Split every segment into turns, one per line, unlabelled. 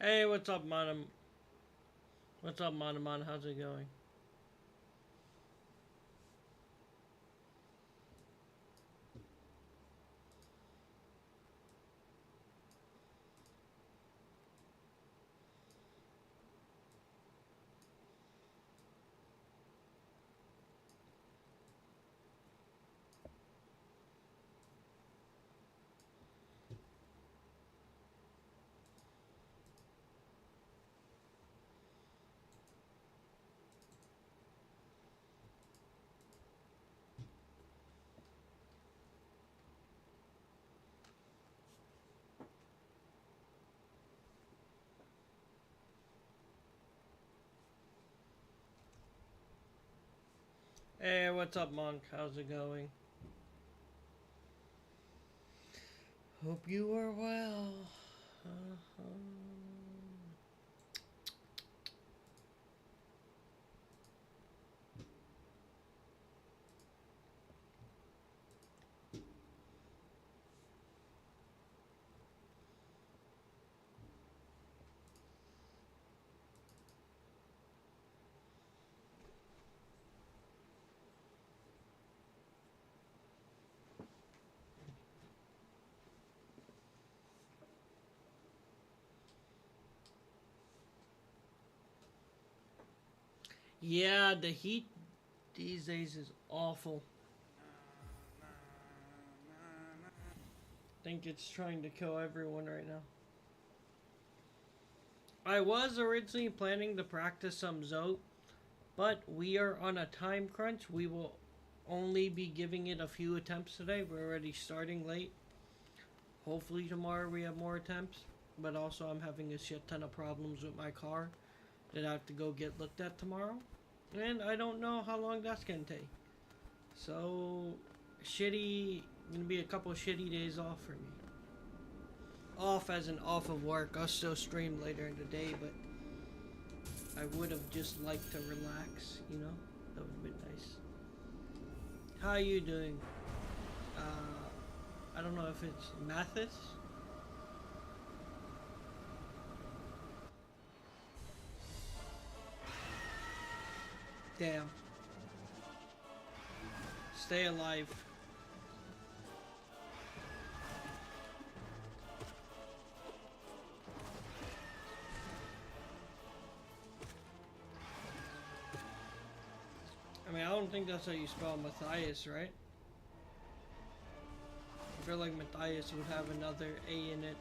Hey, what's up, Mon? What's up, Mon? How's it going? Hey, what's up, Monk? How's it going? Hope you are well. Uh-huh. Yeah, the heat these days is awful. I think it's trying to kill everyone right now. I was originally planning to practice some Zote, but we are on a time crunch. We will only be giving it a few attempts today. We're already starting late. Hopefully tomorrow we have more attempts. But also I'm having a shit ton of problems with my car that I have to go get looked at tomorrow. And I don't know how long that's gonna take. So shitty, gonna be a couple shitty days off for me. Off as in off of work. I'll still stream later in the day, but I would have just liked to relax, you know? That would have been nice. How are you doing? I don't know if it's Mathis. Damn. Stay alive. I mean, I don't think that's how you spell Matthias, right? I feel like Matthias would have another A in it.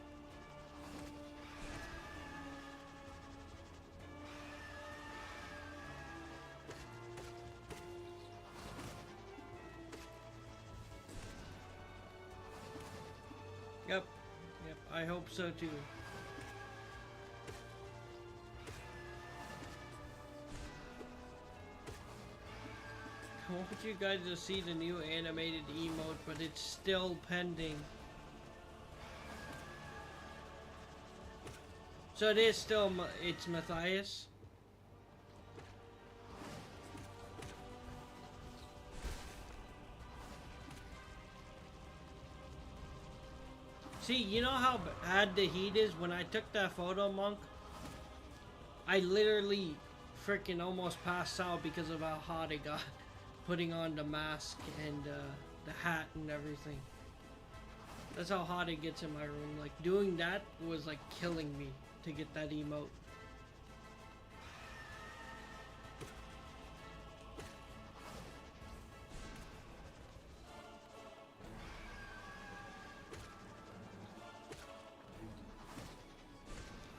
Yep. Yep. I hope so too. I want you guys to see the new animated emote, but it's still pending. So it is still, it's Matthias. See, you know how bad the heat is? When I took that photo, Monk, I literally freaking almost passed out because of how hot it got. Putting on the mask and the hat and everything. That's how hot it gets in my room. Like, doing that was like killing me to get that emote.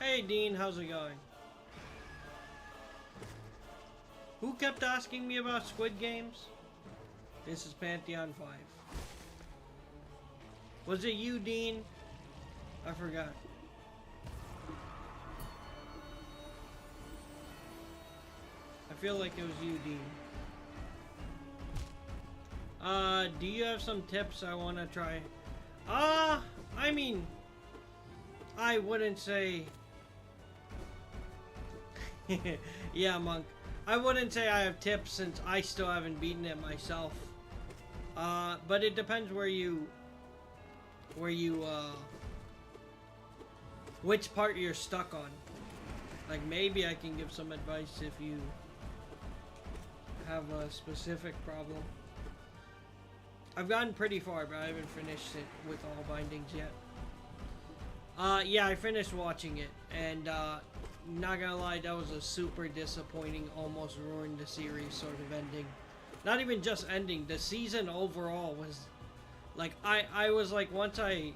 Hey Dean, how's it going? Who kept asking me about Squid Games? This is Pantheon 5. Was it you, Dean? I forgot. I feel like it was you, Dean. Do you have some tips I want to try? I mean, I wouldn't say... Yeah, Monk. I wouldn't say I have tips since I still haven't beaten it myself. But it depends which part you're stuck on. Like, maybe I can give some advice if you have a specific problem. I've gotten pretty far, but I haven't finished it with all bindings yet. Yeah, I finished watching it, and not gonna lie, that was a super disappointing, almost ruined the series sort of ending. Not even just ending, the season overall was like, I was like, once I...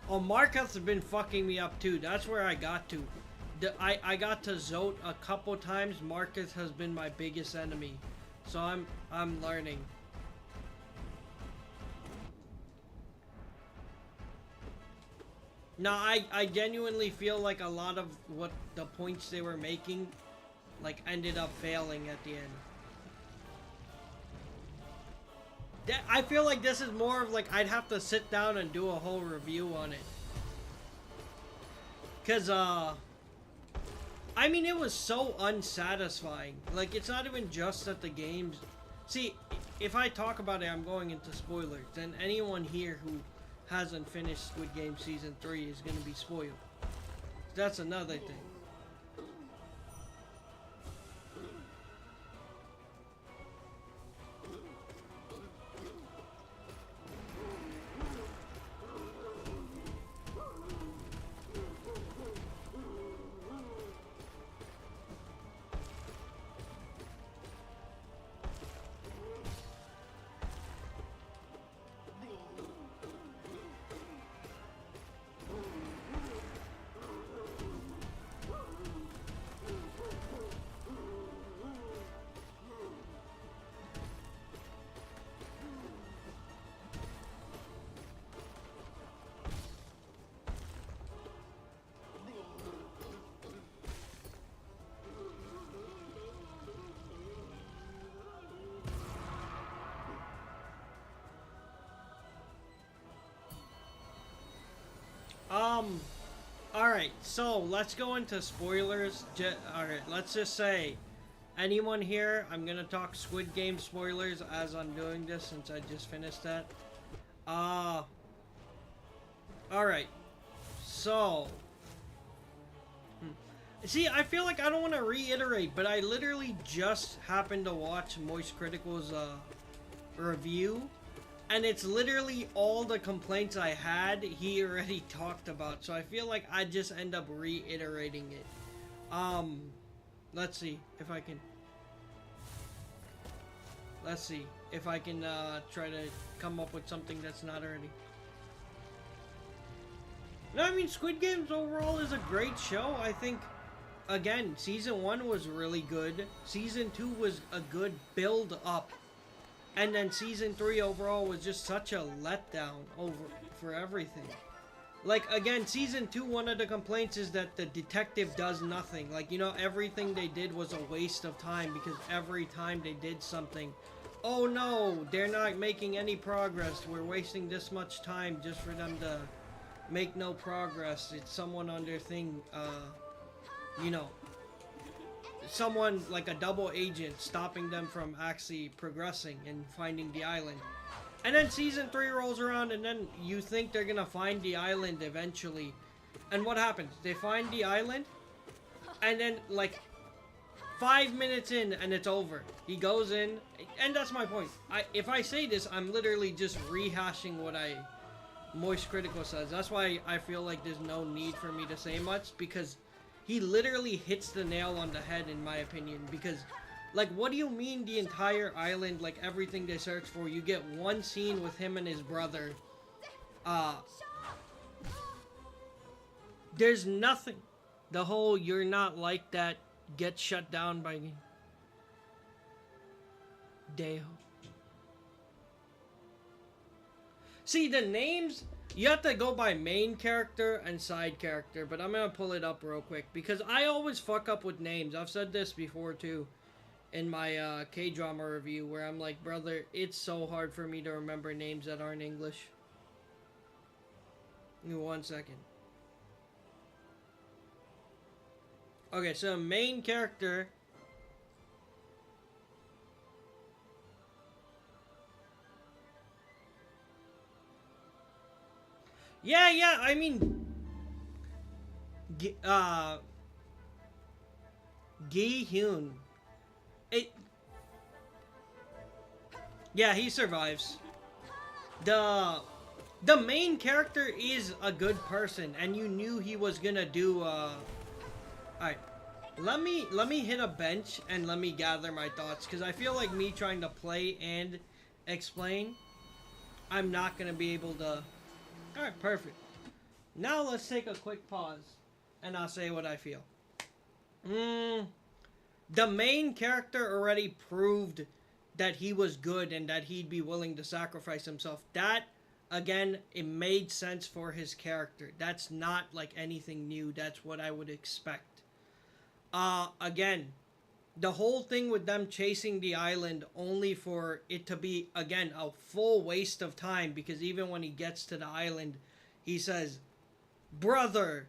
Oh, Marcus has been fucking me up too. That's where I got to. I got to Zote a couple times. Marcus has been my biggest enemy, so I'm learning. No, I genuinely feel like a lot of what the points they were making, like, ended up failing at the end. I feel like this is more of like, I'd have to sit down and do a whole review on it. Cause, I mean, it was so unsatisfying. Like, it's not even just that the games... See, if I talk about it, I'm going into spoilers. Then anyone here who hasn't finished Squid Game Season 3 is going to be spoiled. That's another thing. Alright, so let's go into spoilers. Alright, let's just say, anyone here, I'm gonna talk Squid Game spoilers as I'm doing this since I just finished that. Alright, so... See, I feel like I don't want to reiterate, but I literally just happened to watch Moist Critical's review. And it's literally all the complaints I had, he already talked about. So I feel like I just end up reiterating it. Let's see if I can... Let's see if I can try to come up with something that's not already... No, I mean, Squid Games overall is a great show. I think, again, Season 1 was really good. Season 2 was a good build-up. And then Season 3 overall was just such a letdown for everything. Like, again, Season 2, one of the complaints is that the detective does nothing. Like, you know, everything they did was a waste of time because every time they did something, oh no, they're not making any progress. We're wasting this much time just for them to make no progress. It's someone on their thing, you know, someone like a double agent stopping them from actually progressing and finding the island. And then Season 3 rolls around and then you think they're gonna find the island eventually. And what happens? They find the island and then like 5 minutes in and it's over. He goes in, and that's my point. If I say this, I'm literally just rehashing what Moist Critical says. That's why I feel like there's no need for me to say much, because he literally hits the nail on the head, in my opinion. Because, like, what do you mean the entire island, like, everything they search for? You get one scene with him and his brother. There's nothing. The whole "you're not like that" gets shut down by Deho. See, the names, you have to go by main character and side character, but I'm gonna pull it up real quick because I always fuck up with names. I've said this before too in my K-drama review, where I'm like, brother, it's so hard for me to remember names that aren't English. Give me 1 second. Okay, so main character. Yeah, I mean, Gi Gi-hyun. It. Yeah, he survives. The main character is a good person, and you knew he was gonna do. Alright, let me hit a bench and let me gather my thoughts, because I feel like me trying to play and explain, I'm not gonna be able to. Alright, perfect. Now let's take a quick pause, and I'll say what I feel. The main character already proved that he was good and that he'd be willing to sacrifice himself. That, again, it made sense for his character. That's not like anything new. That's what I would expect. Again, the whole thing with them chasing the island only for it to be, again, a full waste of time, because even when he gets to the island, he says, "Brother,"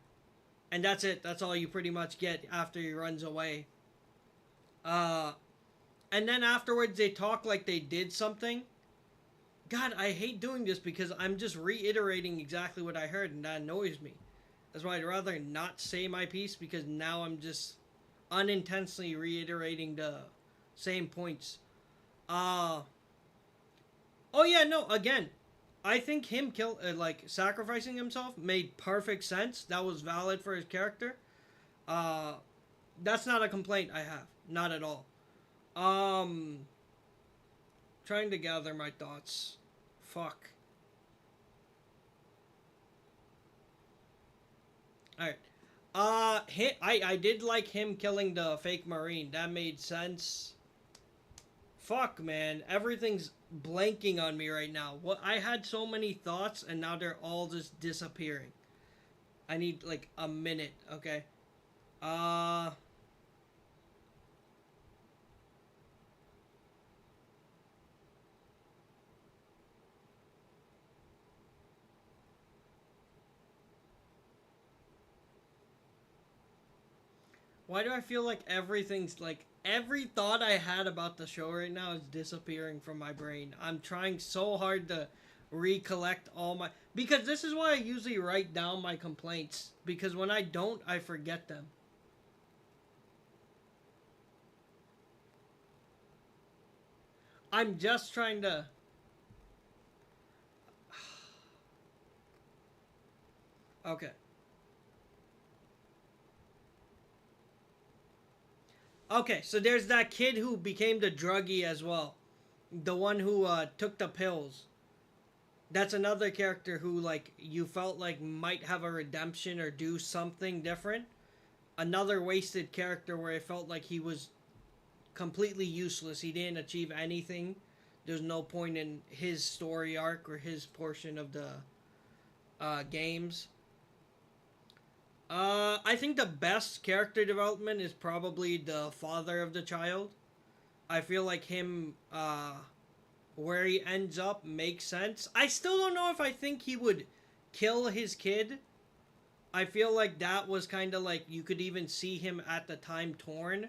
and that's it. That's all you pretty much get after he runs away. And then afterwards they talk like they did something. God, I hate doing this because I'm just reiterating exactly what I heard, and that annoys me. That's why I'd rather not say my piece, because now I'm just unintentionally reiterating the same points. Oh yeah, no, again, I think him sacrificing himself made perfect sense. That was valid for his character. That's not a complaint I have. Not at all. Trying to gather my thoughts. Fuck. Alright. I did like him killing the fake marine. That made sense. Fuck, man. Everything's blanking on me right now. What, I had so many thoughts, and now they're all just disappearing. I need, like, a minute, okay? Why do I feel like everything's like every thought I had about the show right now is disappearing from my brain? I'm trying so hard to recollect all my, because this is why I usually write down my complaints, because when I don't, I forget them. I'm just trying to. Okay. Okay, so there's that kid who became the druggie as well. The one who took the pills. That's another character who, like, you felt like might have a redemption or do something different. Another wasted character where I felt like he was completely useless. He didn't achieve anything. There's no point in his story arc or his portion of the games. I think the best character development is probably the father of the child. I feel like him, where he ends up makes sense. I still don't know if I think he would kill his kid. I feel like that was kind of like, you could even see him at the time torn.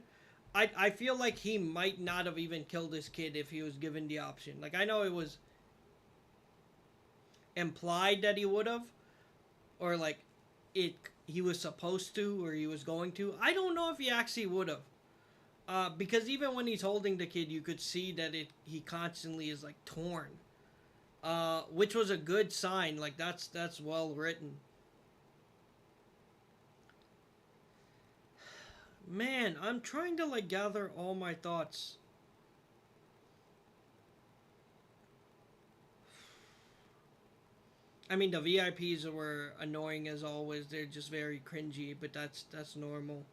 I feel like he might not have even killed his kid if he was given the option. Like, I know it was implied that he would have, or like he was supposed to, or he was going to. I don't know if he actually would have, because even when he's holding the kid, you could see that he constantly is like torn, which was a good sign. Like, that's well written. Man, I'm trying to like gather all my thoughts. I mean, the VIPs were annoying as always. They're just very cringy, but that's normal.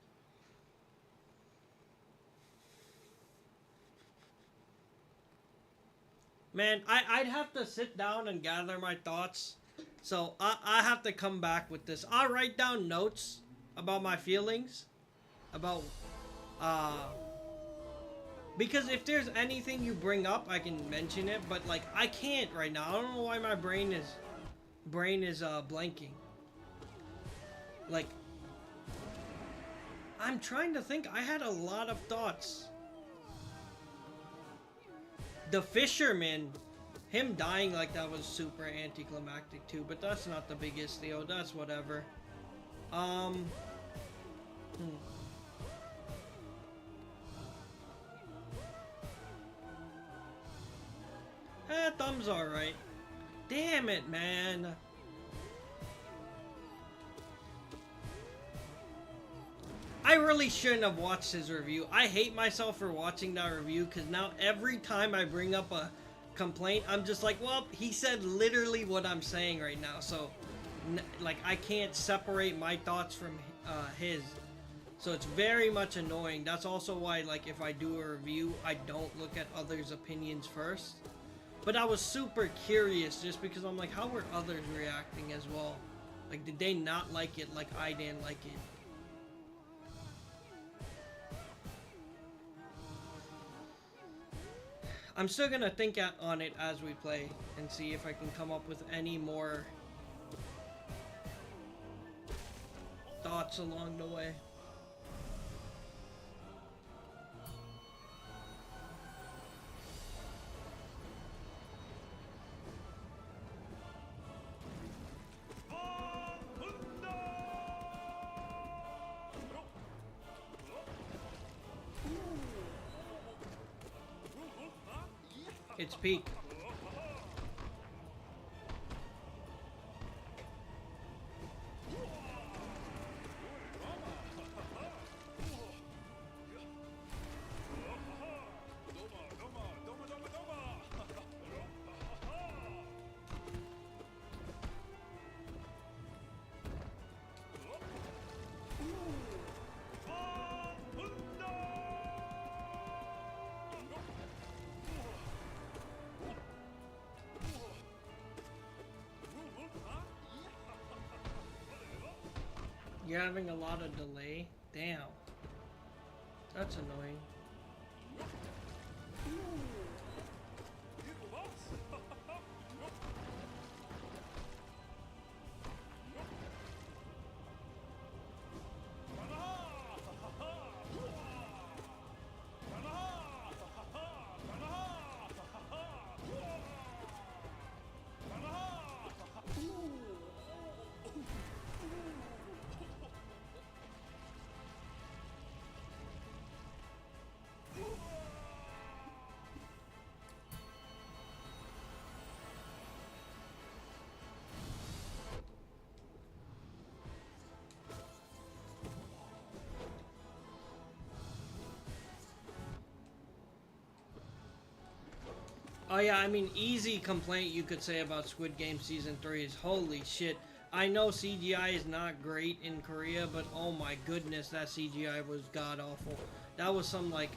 Man, I'd have to sit down and gather my thoughts. So I have to come back with this. I'll write down notes about my feelings. About, because if there's anything you bring up, I can mention it. But, like, I can't right now. I don't know why my brain is blanking. Like, I'm trying to think. I had a lot of thoughts. The fisherman, him dying like that was super anticlimactic too, but that's not the biggest deal. That's whatever. Hmm. Thumb's alright. Damn it, man. I really shouldn't have watched his review. I hate myself for watching that review because now every time I bring up a complaint, I'm just like, well, he said literally what I'm saying right now. So, like, I can't separate my thoughts from his. So it's very much annoying. That's also why, like, if I do a review, I don't look at others' opinions first. But I was super curious just because I'm like, how were others reacting as well? Like, did they not like it like I didn't like it? I'm still gonna think on it as we play and see if I can come up with any more thoughts along the way. It's peak. You're having a lot of delay? Damn. That's annoying. Oh yeah, I mean, easy complaint you could say about Squid Game Season 3 is, holy shit. I know CGI is not great in Korea, but oh my goodness, that CGI was god-awful. That was some, like,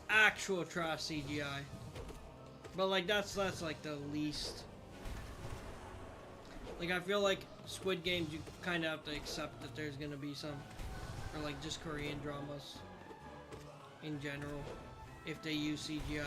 actual trash CGI. But, like, that's like, the least. Like, I feel like Squid Games, you kind of have to accept that there's gonna be some, or, like, just Korean dramas in general, if they use CGI.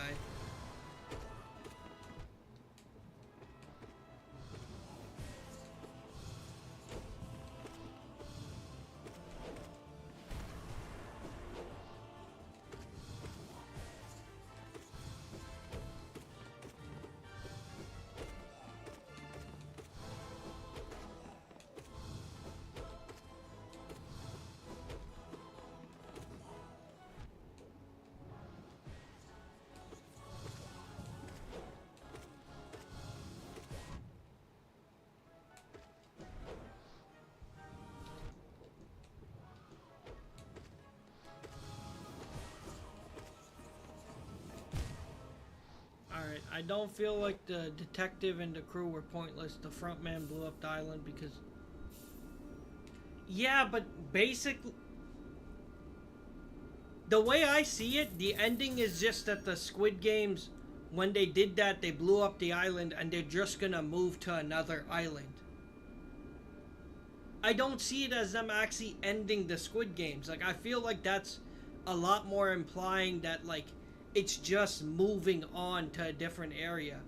Alright, I don't feel like the detective and the crew were pointless. The front man blew up the island because... Yeah, but basically... The way I see it, the ending is just that the Squid Games, when they did that, they blew up the island and they're just gonna move to another island. I don't see it as them actually ending the Squid Games. Like, I feel like that's a lot more implying that, like, it's just moving on to a different area.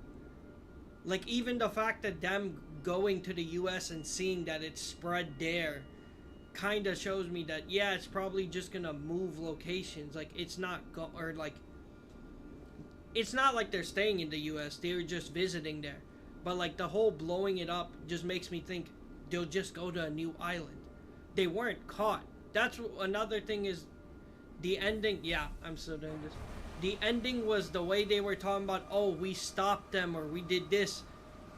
Like, even the fact that them going to the US and seeing that it's spread there kind of shows me that, yeah, it's probably just gonna move locations. Like, it's not it's not like they're staying in the US, they're just visiting there. But, like, the whole blowing it up just makes me think they'll just go to a new island. They weren't caught. that's another thing is the ending. Yeah, I'm still doing this. The ending was the way they were talking about, oh, we stopped them or we did this,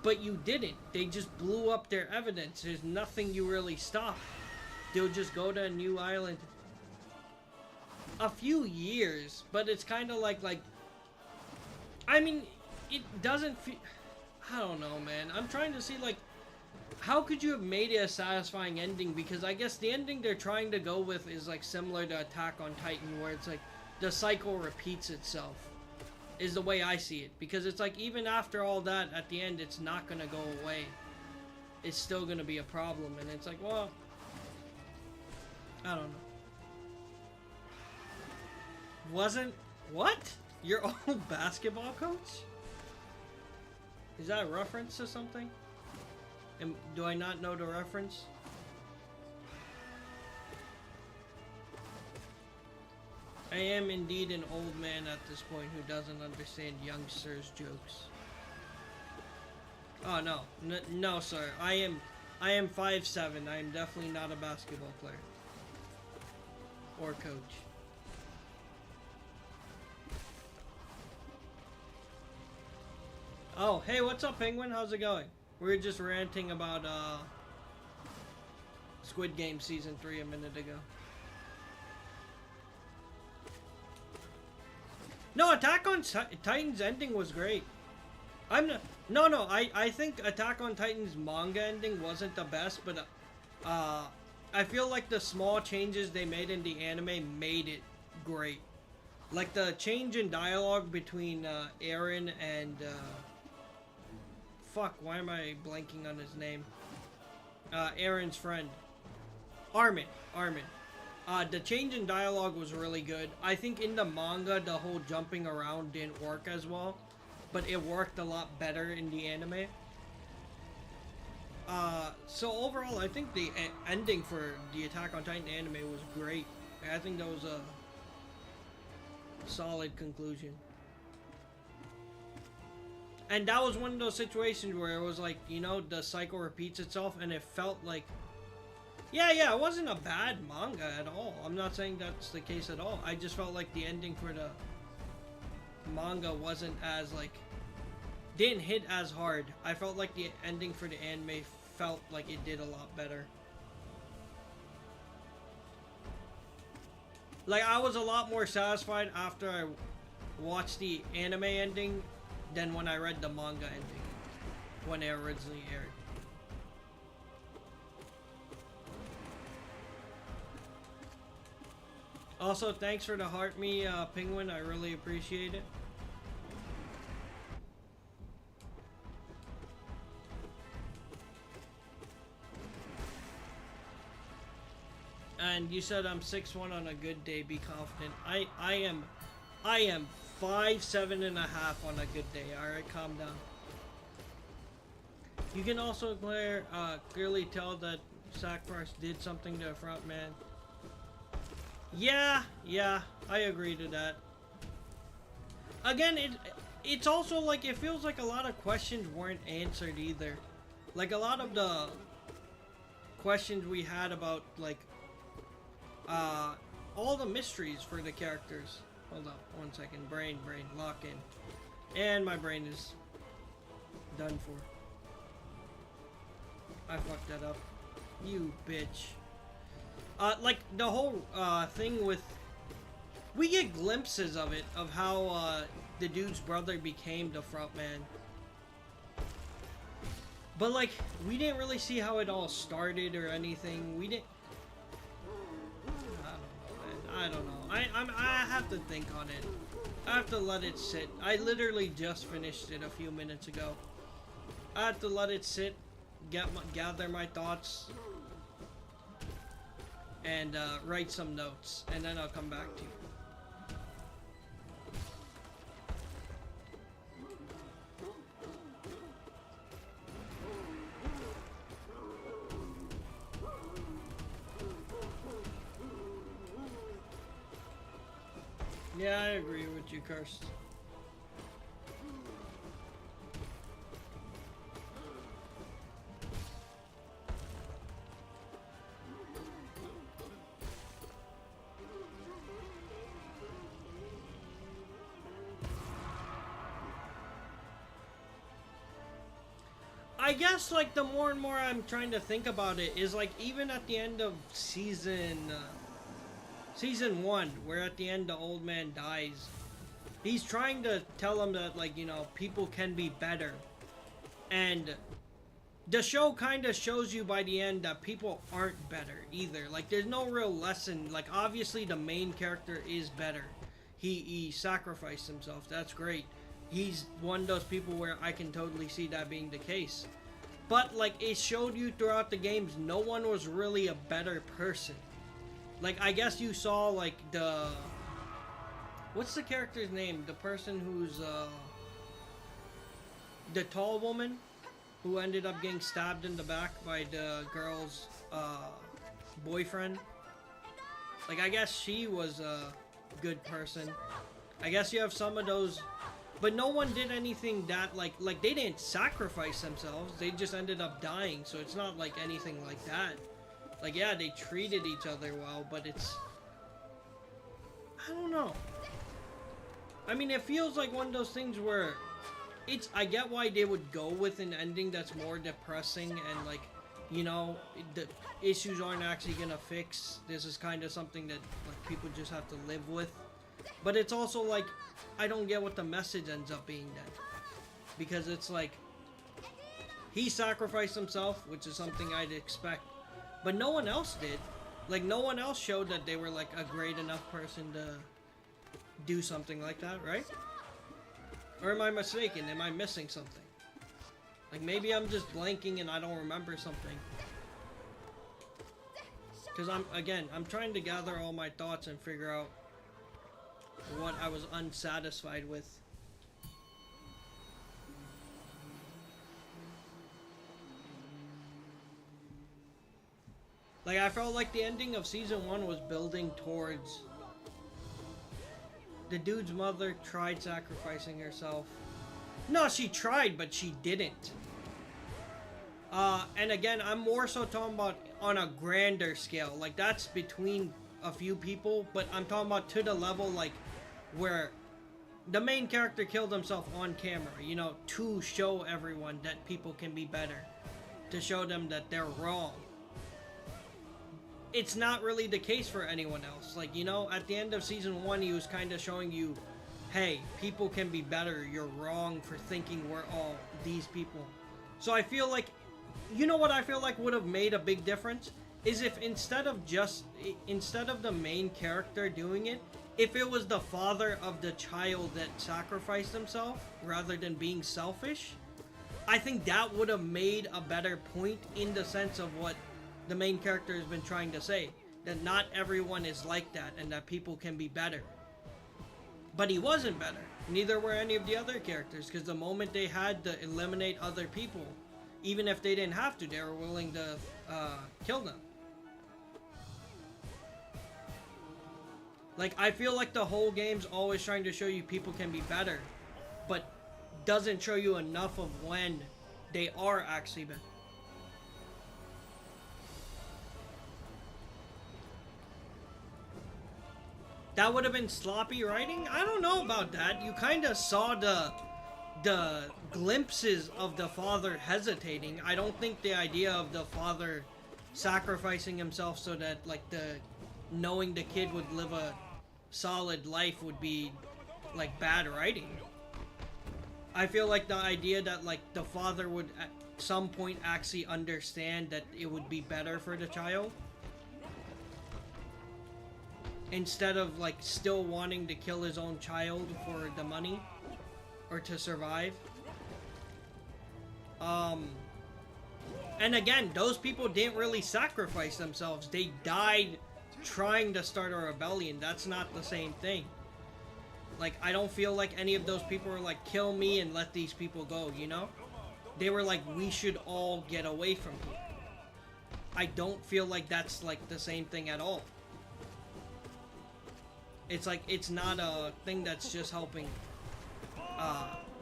but you didn't. They just blew up their evidence. There's nothing you really stopped. They'll just go to a new island. A few years, but it's kind of like I mean, it doesn't feel, I don't know, man. I'm trying to see, like, how could you have made it a satisfying ending? Because I guess the ending they're trying to go with is like similar to Attack on Titan, where it's like the cycle repeats itself, is the way I see it. Because it's like, even after all that, at the end, it's not gonna go away. It's still gonna be a problem, and it's like, well, I don't know. Wasn't, what? Your old basketball coach? Is that a reference to something? Do I not know the reference? I am indeed an old man at this point who doesn't understand youngsters' jokes. Oh no, no sir. I am 5'7". I am definitely not a basketball player or coach. Oh, hey, what's up, Penguin? How's it going? We were just ranting about Squid Game Season 3 a minute ago. No, Attack on Titan's ending was great. I think Attack on Titan's manga ending wasn't the best, but I feel like the small changes they made in the anime made it great. Like the change in dialogue between Eren and fuck, why am I blanking on his name? Eren's friend. Armin. The change in dialogue was really good. I think in the manga, the whole jumping around didn't work as well, but it worked a lot better in the anime. So overall, I think the ending for the Attack on Titan anime was great. I think that was a solid conclusion. And that was one of those situations where it was like, you know, the cycle repeats itself, and it felt like, yeah, it wasn't a bad manga at all. I'm not saying that's the case at all. I just felt like the ending for the manga wasn't as, like, didn't hit as hard. I felt like the ending for the anime felt like it did a lot better. Like, I was a lot more satisfied after I watched the anime ending than when I read the manga ending, when it originally aired. Also, thanks for the heart me, Penguin. I really appreciate it. And you said I'm 6'1" on a good day. Be confident. I am 5'7" and a half on a good day. Alright, calm down. You can also clearly tell that Sackfarce did something to a front man. Yeah, I agree to that. Again, it's also like, it feels like a lot of questions weren't answered either. Like, a lot of the questions we had about, like, all the mysteries for the characters. Hold up, 1 second. Brain, lock in. And my brain is done for. I fucked that up. You bitch. Like, the whole, thing with... We get glimpses of it, of how, the dude's brother became the front man. But, like, we didn't really see how it all started or anything. We didn't... I don't know. I have to think on it. I have to let it sit. I literally just finished it a few minutes ago. I have to let it sit, gather my thoughts, and write some notes, and then I'll come back to you. Yeah, I agree with you, Cursed. I guess, like, the more and more I'm trying to think about it is, like, even at the end of season 1, where at the end the old man dies, he's trying to tell him that, like, you know, people can be better. And the show kind of shows you by the end that people aren't better either. Like, there's no real lesson. Like, obviously the main character is better. He sacrificed himself. That's great. He's one of those people where I can totally see that being the case. But, like, it showed you throughout the games, no one was really a better person. Like, I guess you saw, like, the... What's the character's name? The person who's, the tall woman who ended up getting stabbed in the back by the girl's, boyfriend. Like, I guess she was a good person. I guess you have some of those... But no one did anything that, like, they didn't sacrifice themselves. They just ended up dying, so it's not, like, anything like that. Like, yeah, they treated each other well, but it's... I don't know. I mean, it feels like one of those things where... I get why they would go with an ending that's more depressing and, like, you know, the issues aren't actually gonna fix. This is kind of something that, like, people just have to live with. But it's also, like, I don't get what the message ends up being then. Because it's like, he sacrificed himself, which is something I'd expect. But no one else did. Like, no one else showed that they were, like, a great enough person to do something like that, right? Or am I mistaken? Am I missing something? Like, maybe I'm just blanking and I don't remember something. Because I'm trying to gather all my thoughts and figure out what I was unsatisfied with. Like, I felt like the ending of season 1 was building towards... The dude's mother tried sacrificing herself. No, she tried, but she didn't. And again, I'm more so talking about on a grander scale. Like, that's between a few people, but I'm talking about to the level, like, where the main character killed himself on camera, you know, to show everyone that people can be better. To show them that they're wrong. It's not really the case for anyone else. Like, you know, at the end of season 1, he was kind of showing you, hey, people can be better. You're wrong for thinking we're all these people. So I feel like, you know what I feel like would have made a big difference? Is if instead of the main character doing it, if it was the father of the child that sacrificed himself rather than being selfish, I think that would have made a better point in the sense of what the main character has been trying to say. That not everyone is like that and that people can be better. But he wasn't better. Neither were any of the other characters, because the moment they had to eliminate other people, even if they didn't have to, they were willing to kill them. Like, I feel like the whole game's always trying to show you people can be better, but doesn't show you enough of when they are actually better. That would have been sloppy writing? I don't know about that. You kind of saw the glimpses of the father hesitating. I don't think the idea of the father sacrificing himself so that, like, knowing the kid would live a solid life would be, like, bad writing. I feel like the idea that, like, the father would at some point actually understand that it would be better for the child, instead of, like, still wanting to kill his own child for the money or to survive. And again, those people didn't really sacrifice themselves. They died trying to start a rebellion. That's not the same thing. Like, I don't feel like any of those people were like, kill me and let these people go, you know? They were like, we should all get away from here. I don't feel like that's, like, the same thing at all. It's like, it's not a thing that's just helping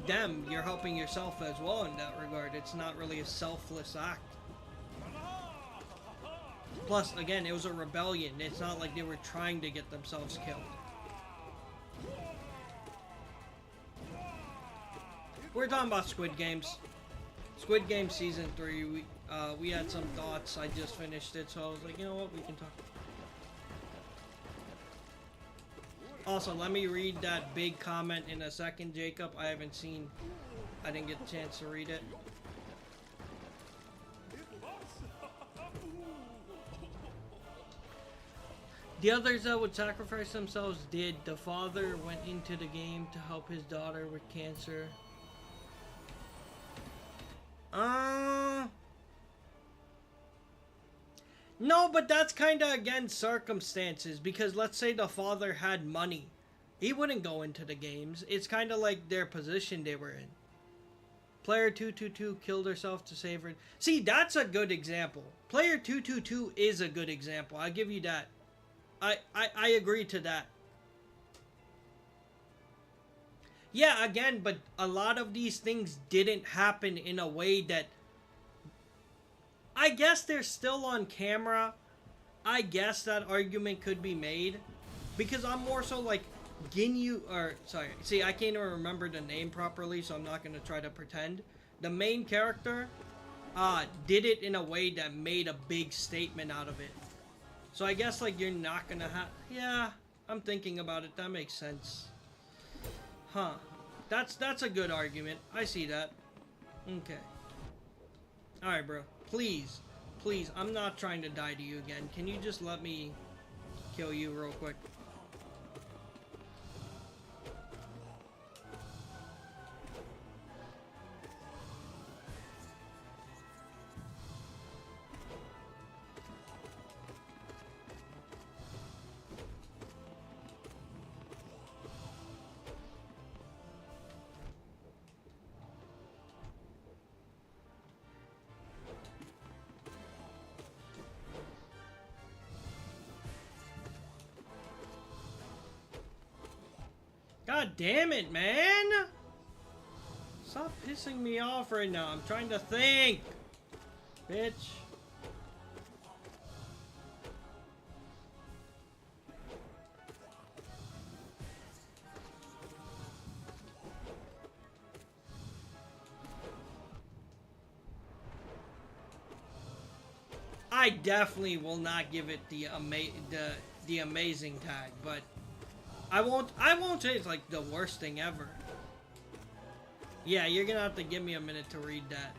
them. You're helping yourself as well in that regard. It's not really a selfless act. Plus, again, it was a rebellion. It's not like they were trying to get themselves killed. We're talking about Squid Games. Squid Game season 3. We had some thoughts. I just finished it, so I was like, you know what, we can talk. Also, let me read that big comment in a second, Jacob. I didn't get a chance to read it. The others that would sacrifice themselves did. The father went into the game to help his daughter with cancer. No, but that's kind of against circumstances, because let's say the father had money. He wouldn't go into the games. It's kind of like their position they were in. Player 222 killed herself to save her. See, that's a good example. Player 222 is a good example. I'll give you that. I agree to that. Yeah, again, but a lot of these things didn't happen in a way that... I guess they're still on camera. I guess that argument could be made. Because I'm more so like Ginyu, or sorry, see, I can't even remember the name properly, so I'm not going to try to pretend. The main character did it in a way that made a big statement out of it. So I guess like you're not going to have... Yeah, I'm thinking about it. That makes sense. Huh. That's a good argument. I see that. Okay. Alright, bro. Please, I'm not trying to die to you again. Can you just let me kill you real quick? God damn it, man! Stop pissing me off right now. I'm trying to think. Bitch. I definitely will not give it the amazing tag, but I won't say it's like the worst thing ever. Yeah, you're gonna have to give me a minute to read that.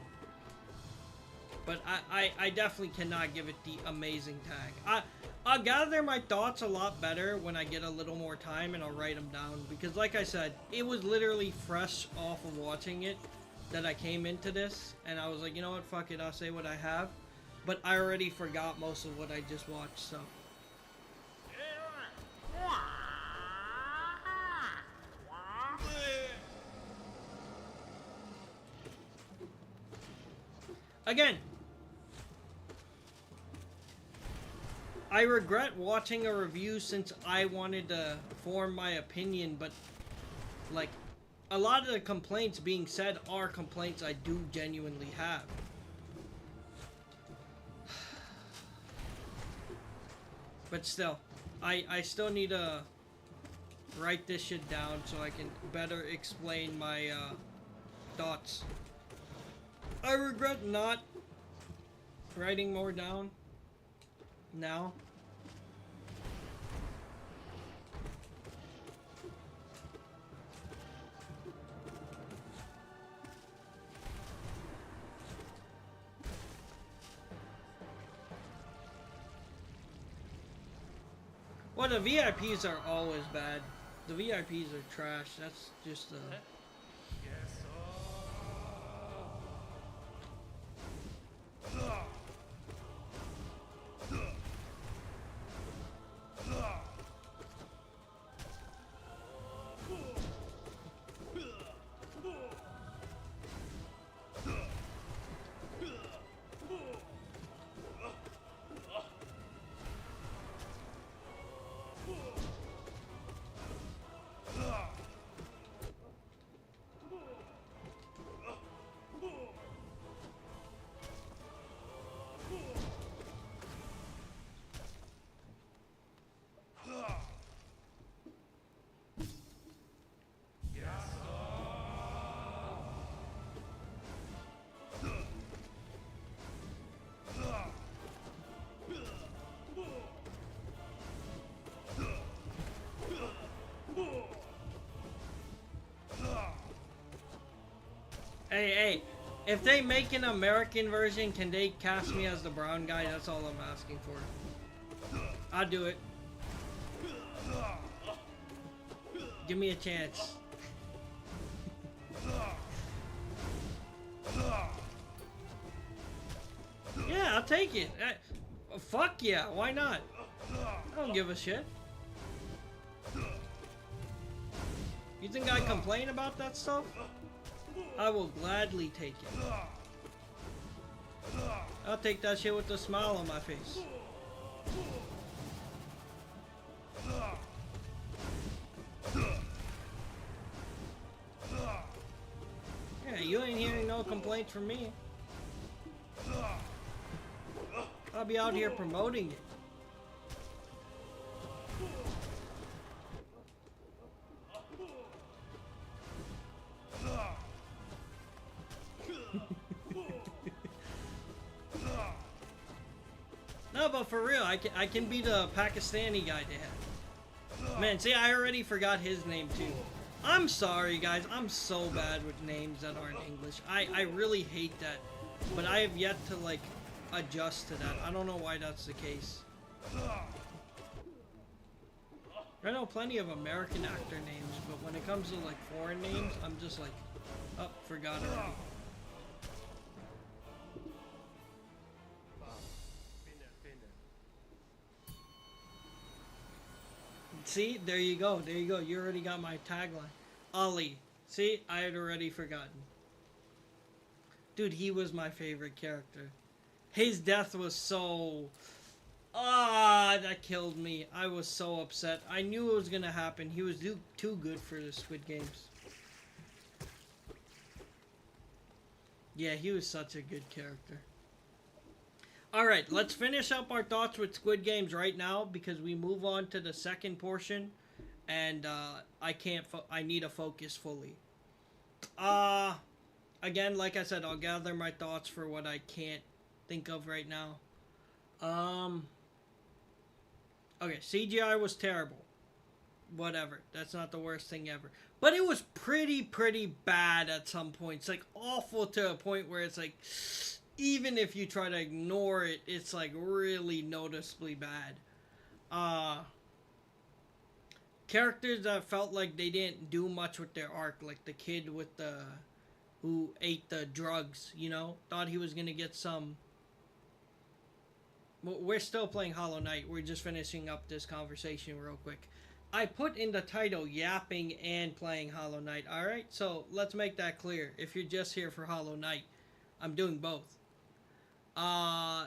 But I definitely cannot give it the amazing tag. I'll gather my thoughts a lot better when I get a little more time, and I'll write them down. Because like I said, it was literally fresh off of watching it that I came into this. And I was like, you know what, fuck it, I'll say what I have. But I already forgot most of what I just watched, so. Again, I regret watching a review since I wanted to form my opinion, but like a lot of the complaints being said are complaints I do genuinely have. But still, I still need to write this shit down so I can better explain my thoughts. I regret not writing more down now. Well, the VIPs are always bad. The VIPs are trash. That's just Hey, if they make an American version, can they cast me as the brown guy? That's all I'm asking for. I'll do it. Give me a chance. Yeah, I'll take it. Fuck yeah, why not? I don't give a shit. You think I complain about that stuff? I will gladly take it. I'll take that shit with a smile on my face. Yeah, you ain't hearing no complaints from me. I'll be out here promoting it. No, but for real, I can be the Pakistani guy they have. Man, see, I already forgot his name too. I'm sorry, guys. I'm so bad with names that aren't English. I really hate that. But I have yet to, like, adjust to that. I don't know why that's the case. I know plenty of American actor names, but when it comes to, like, foreign names, I'm just like, oh, forgot already. See, there you go. There you go. You already got my tagline. Ali. See, I had already forgotten. Dude, he was my favorite character. His death was so... that killed me. I was so upset. I knew it was gonna happen. He was too good for the Squid Games. Yeah, he was such a good character. Alright, let's finish up our thoughts with Squid Games right now, because we move on to the second portion, and I need to focus fully. Again, like I said, I'll gather my thoughts for what I can't think of right now. Okay, CGI was terrible. Whatever, that's not the worst thing ever. But it was pretty bad at some points. Like, awful to a point where it's like... Even if you try to ignore it, it's like really noticeably bad. Characters that felt like they didn't do much with their arc, like the kid with who ate the drugs, you know? Thought he was gonna get some... We're still playing Hollow Knight. We're just finishing up this conversation real quick. I put in the title Yapping and playing Hollow Knight, alright? So let's make that clear. If you're just here for Hollow Knight, I'm doing both.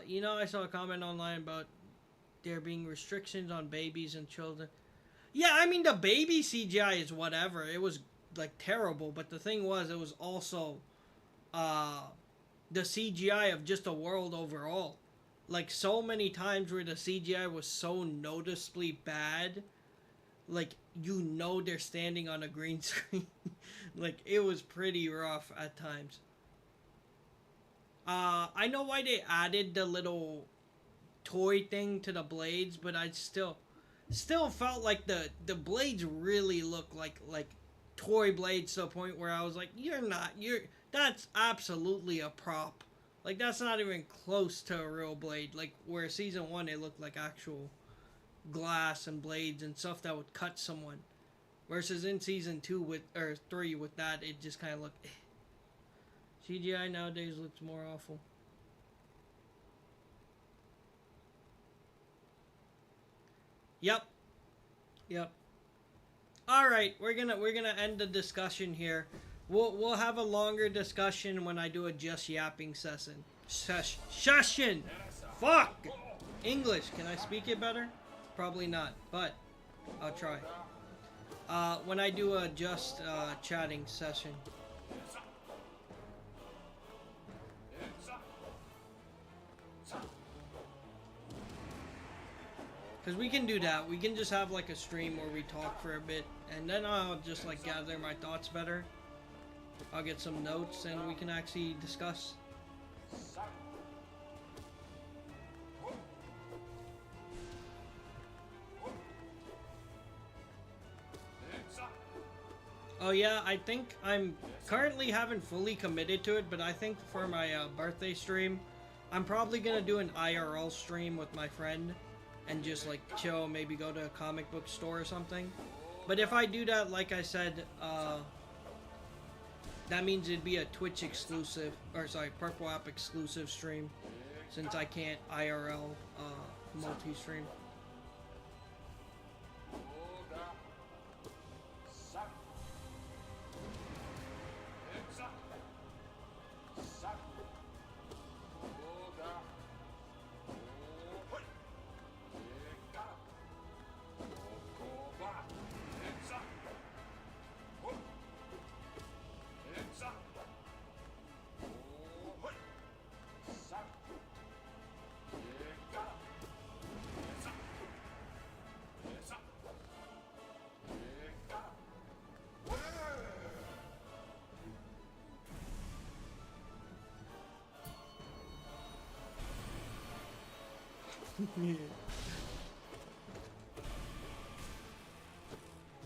You know, I saw a comment online about there being restrictions on babies and children. Yeah, I mean, the baby CGI is whatever. It was, like, terrible. But the thing was, it was also, the CGI of just the world overall. Like, so many times where the CGI was so noticeably bad. Like, you know they're standing on a green screen. Like, it was pretty rough at times. I know why they added the little toy thing to the blades, but I still felt like the blades really look like toy blades to the point where I was like, that's absolutely a prop. Like, that's not even close to a real blade. Like, where season 1 it looked like actual glass and blades and stuff that would cut someone. Versus in season 2 or 3 with that, it just kind of looked... CGI nowadays looks more awful. Yep. All right, we're gonna end the discussion here. We'll have a longer discussion when I do a just yapping session. Session. Fuck. English. Can I speak it better? Probably not, but I'll try. When I do a just chatting session. Because we can do that. We can just have like a stream where we talk for a bit. And then I'll just like gather my thoughts better. I'll get some notes and we can actually discuss. Oh yeah, I think I'm currently haven't fully committed to it, but I think for my birthday stream, I'm probably gonna do an IRL stream with my friend and just like chill, maybe go to a comic book store or something. But if I do that, like I said, that means it'd be a Twitch exclusive, or sorry, Purple App exclusive stream, since I can't IRL multi-stream.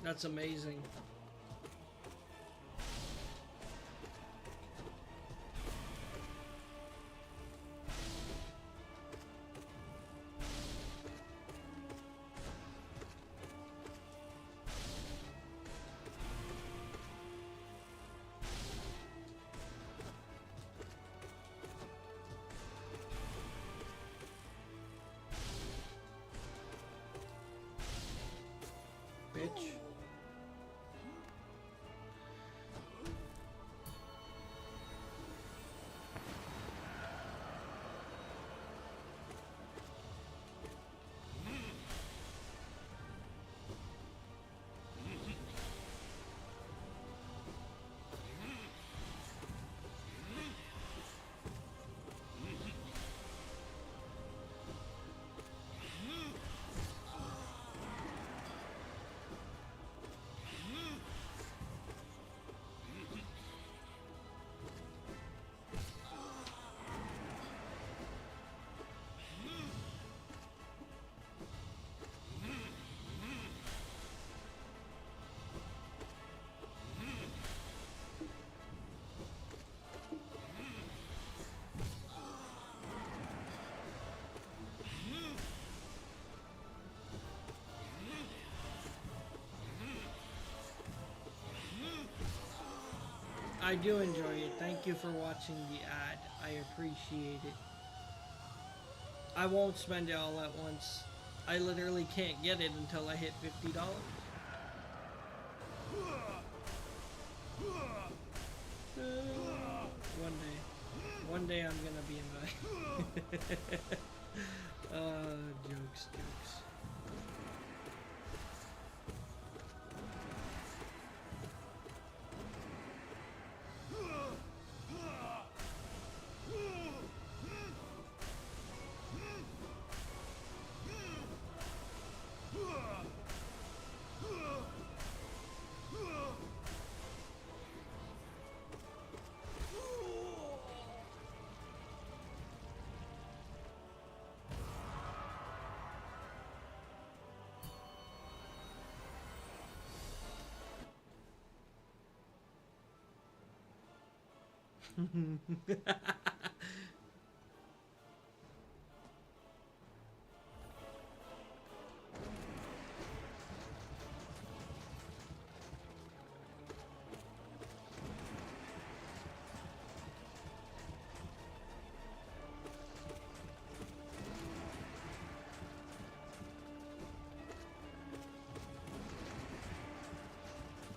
That's amazing. Bitch. I do enjoy it. Thank you for watching the ad. I appreciate it. I won't spend it all at once. I literally can't get it until I hit $50. One day. One day I'm gonna be invited. Jokes, jokes.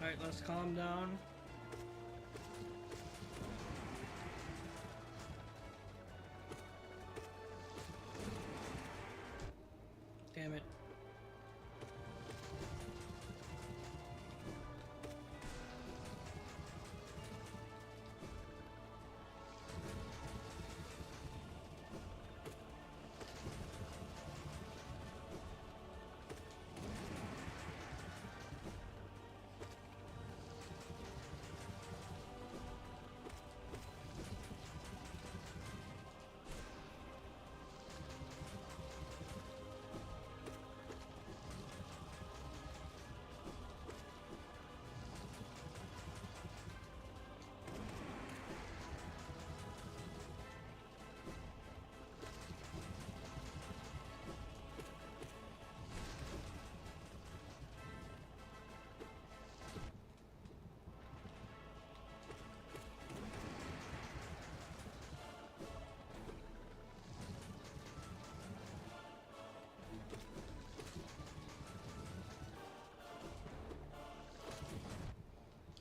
Alright, let's calm down. Damn it.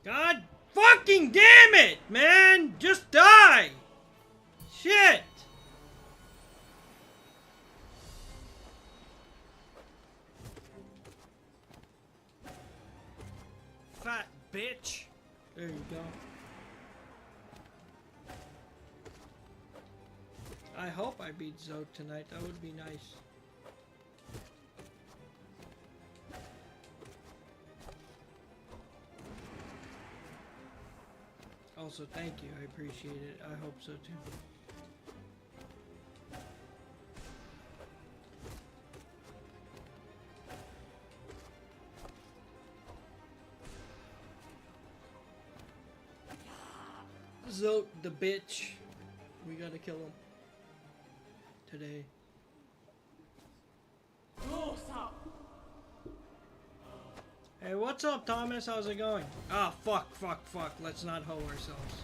God fucking damn it, man! Just die! Shit! Fat bitch! There you go. I hope I beat Zote tonight. That would be nice. Also, thank you. I appreciate it. I hope so too. Zote the bitch. We gotta kill him. Today. Hey, what's up, Thomas? How's it going? Ah, fuck. Let's not hoe ourselves.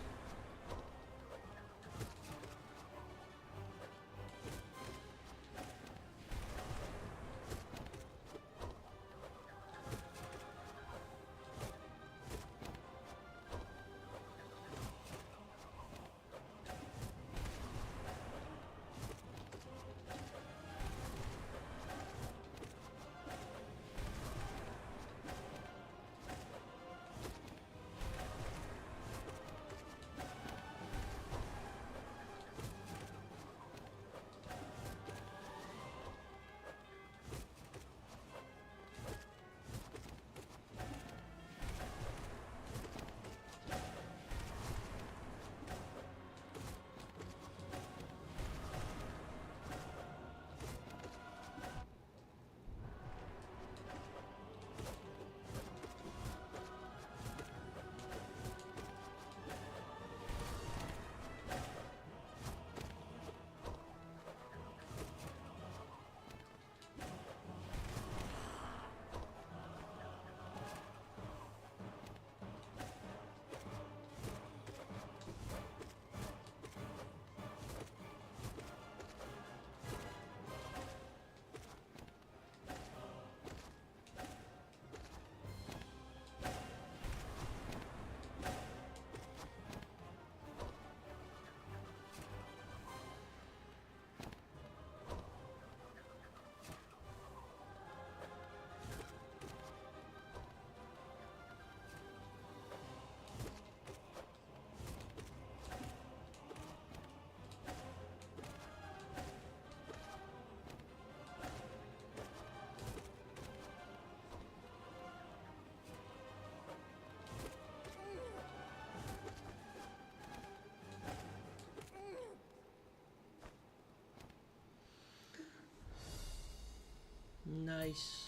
Nice.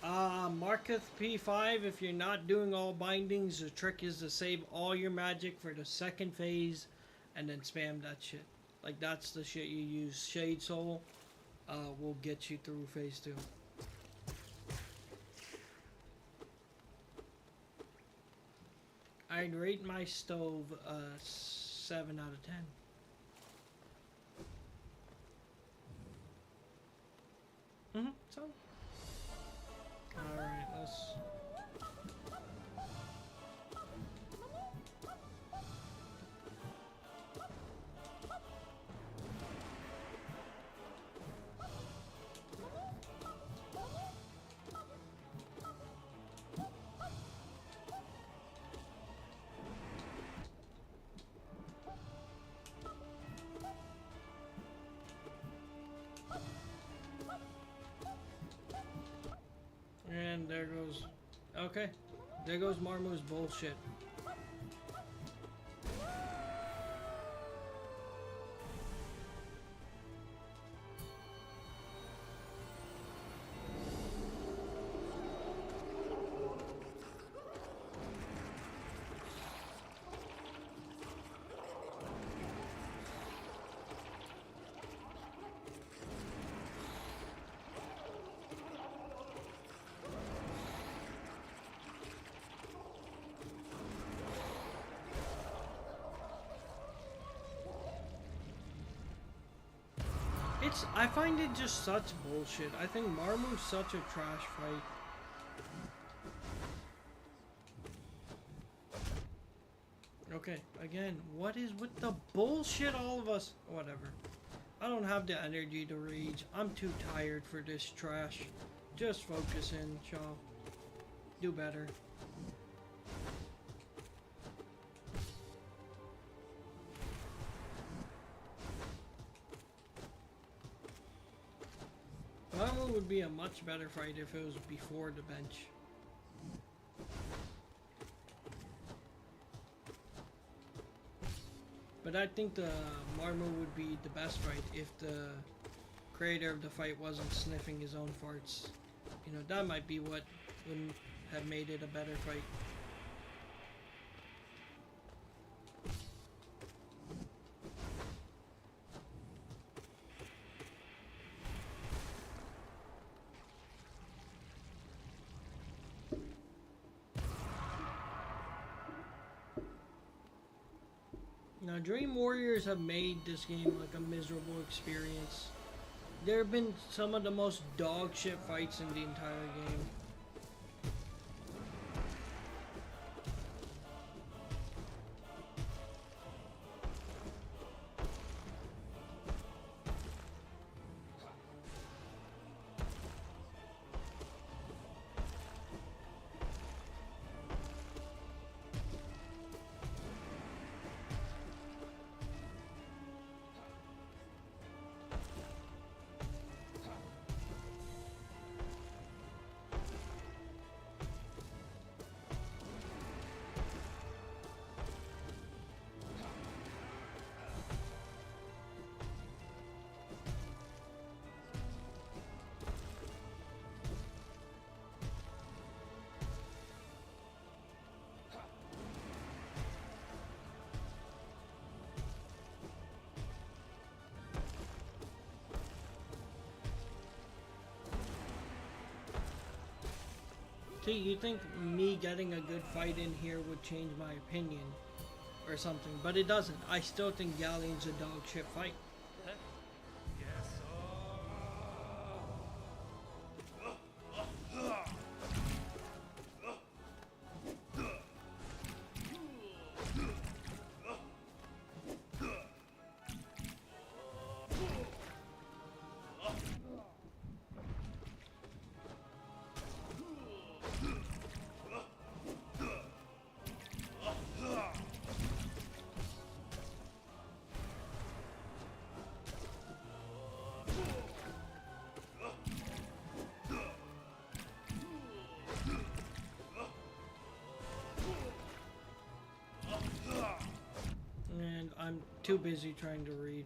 Marketh P5, if you're not doing all bindings, the trick is to save all your magic for the second phase and then spam that shit. Like, that's the shit you use. Shade Soul will get you through phase 2. I'd rate my stove 7 out of 10. So. Alright, let's... And there goes... Okay. There goes Marmu's bullshit. I find it just such bullshit. I think Marmu's such a trash fight. Okay, again, what is with the bullshit, all of us? Whatever. I don't have the energy to rage. I'm too tired for this trash. Just focus in, Shaw. Do better. That one would be a much better fight if it was before the bench. But I think the Marmo would be the best fight if the creator of the fight wasn't sniffing his own farts. You know, that might be what would have made it a better fight. Now, Dream Warriors have made this game like a miserable experience. There have been some of the most dog shit fights in the entire game. See, you think me getting a good fight in here would change my opinion or something, but it doesn't. I still think Galleon's a dog shit fight. And I'm too busy trying to read.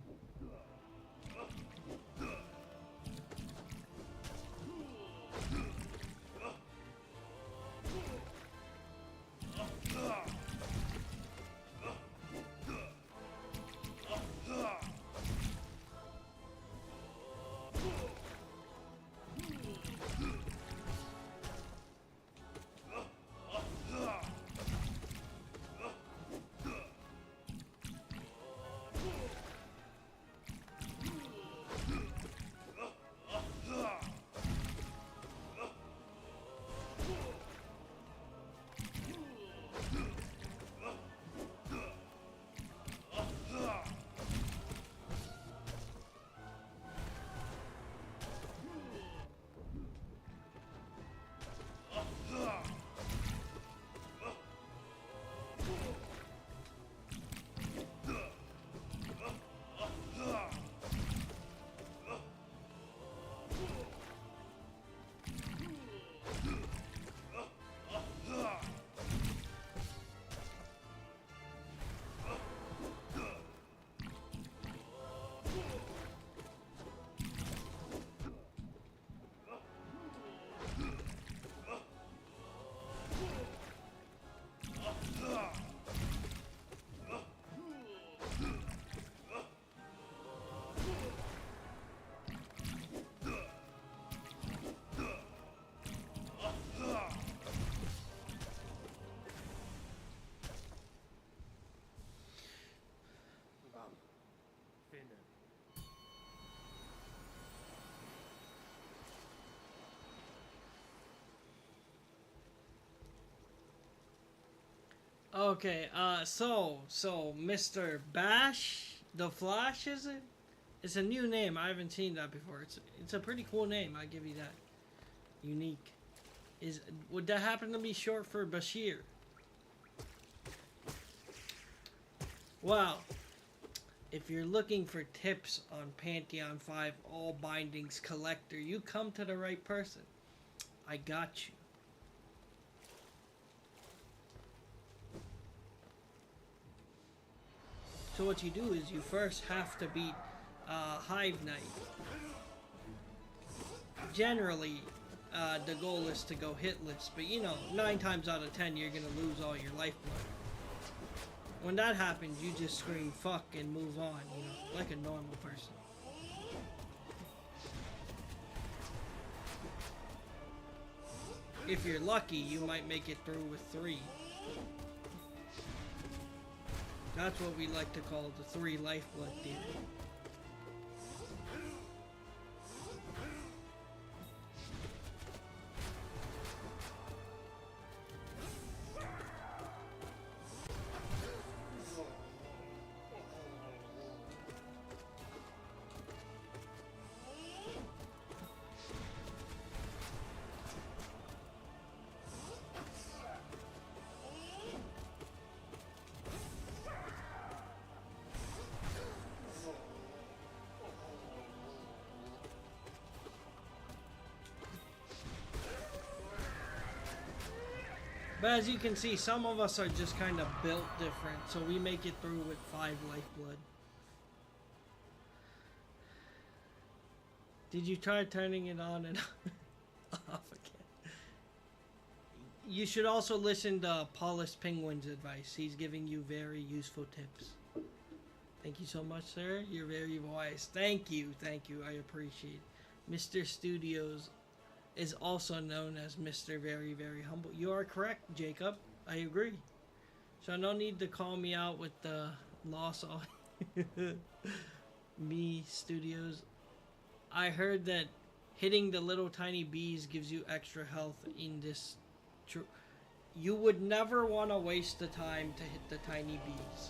Okay, so Mr. Bash the Flash, is it? It's a new name. I haven't seen that before. It's a pretty cool name. I give you that. Unique. Would that happen to be short for Bashir? Well, if you're looking for tips on Pantheon 5 All Bindings Collector, you come to the right person. I got you. So what you do is you first have to beat Hive Knight. Generally, the goal is to go hitless, but you know, 9 times out of 10 you're gonna lose all your lifeblood. When that happens, you just scream fuck and move on, you know, like a normal person. If you're lucky, you might make it through with 3. That's what we like to call the 3 lifeblood demon. But as you can see, some of us are just kind of built different, so we make it through with 5 lifeblood. Did you try turning it on and off again? You should also listen to Paulus Penguin's advice. He's giving you very useful tips. Thank you so much, sir. You're very wise. Thank you, I appreciate it. Mr. Studios is also known as Mr. Very, Very Humble. You are correct, Jacob. I agree. So no need to call me out with the loss on me, Studios. I heard that hitting the little tiny bees gives you extra health in this. You would never want to waste the time to hit the tiny bees.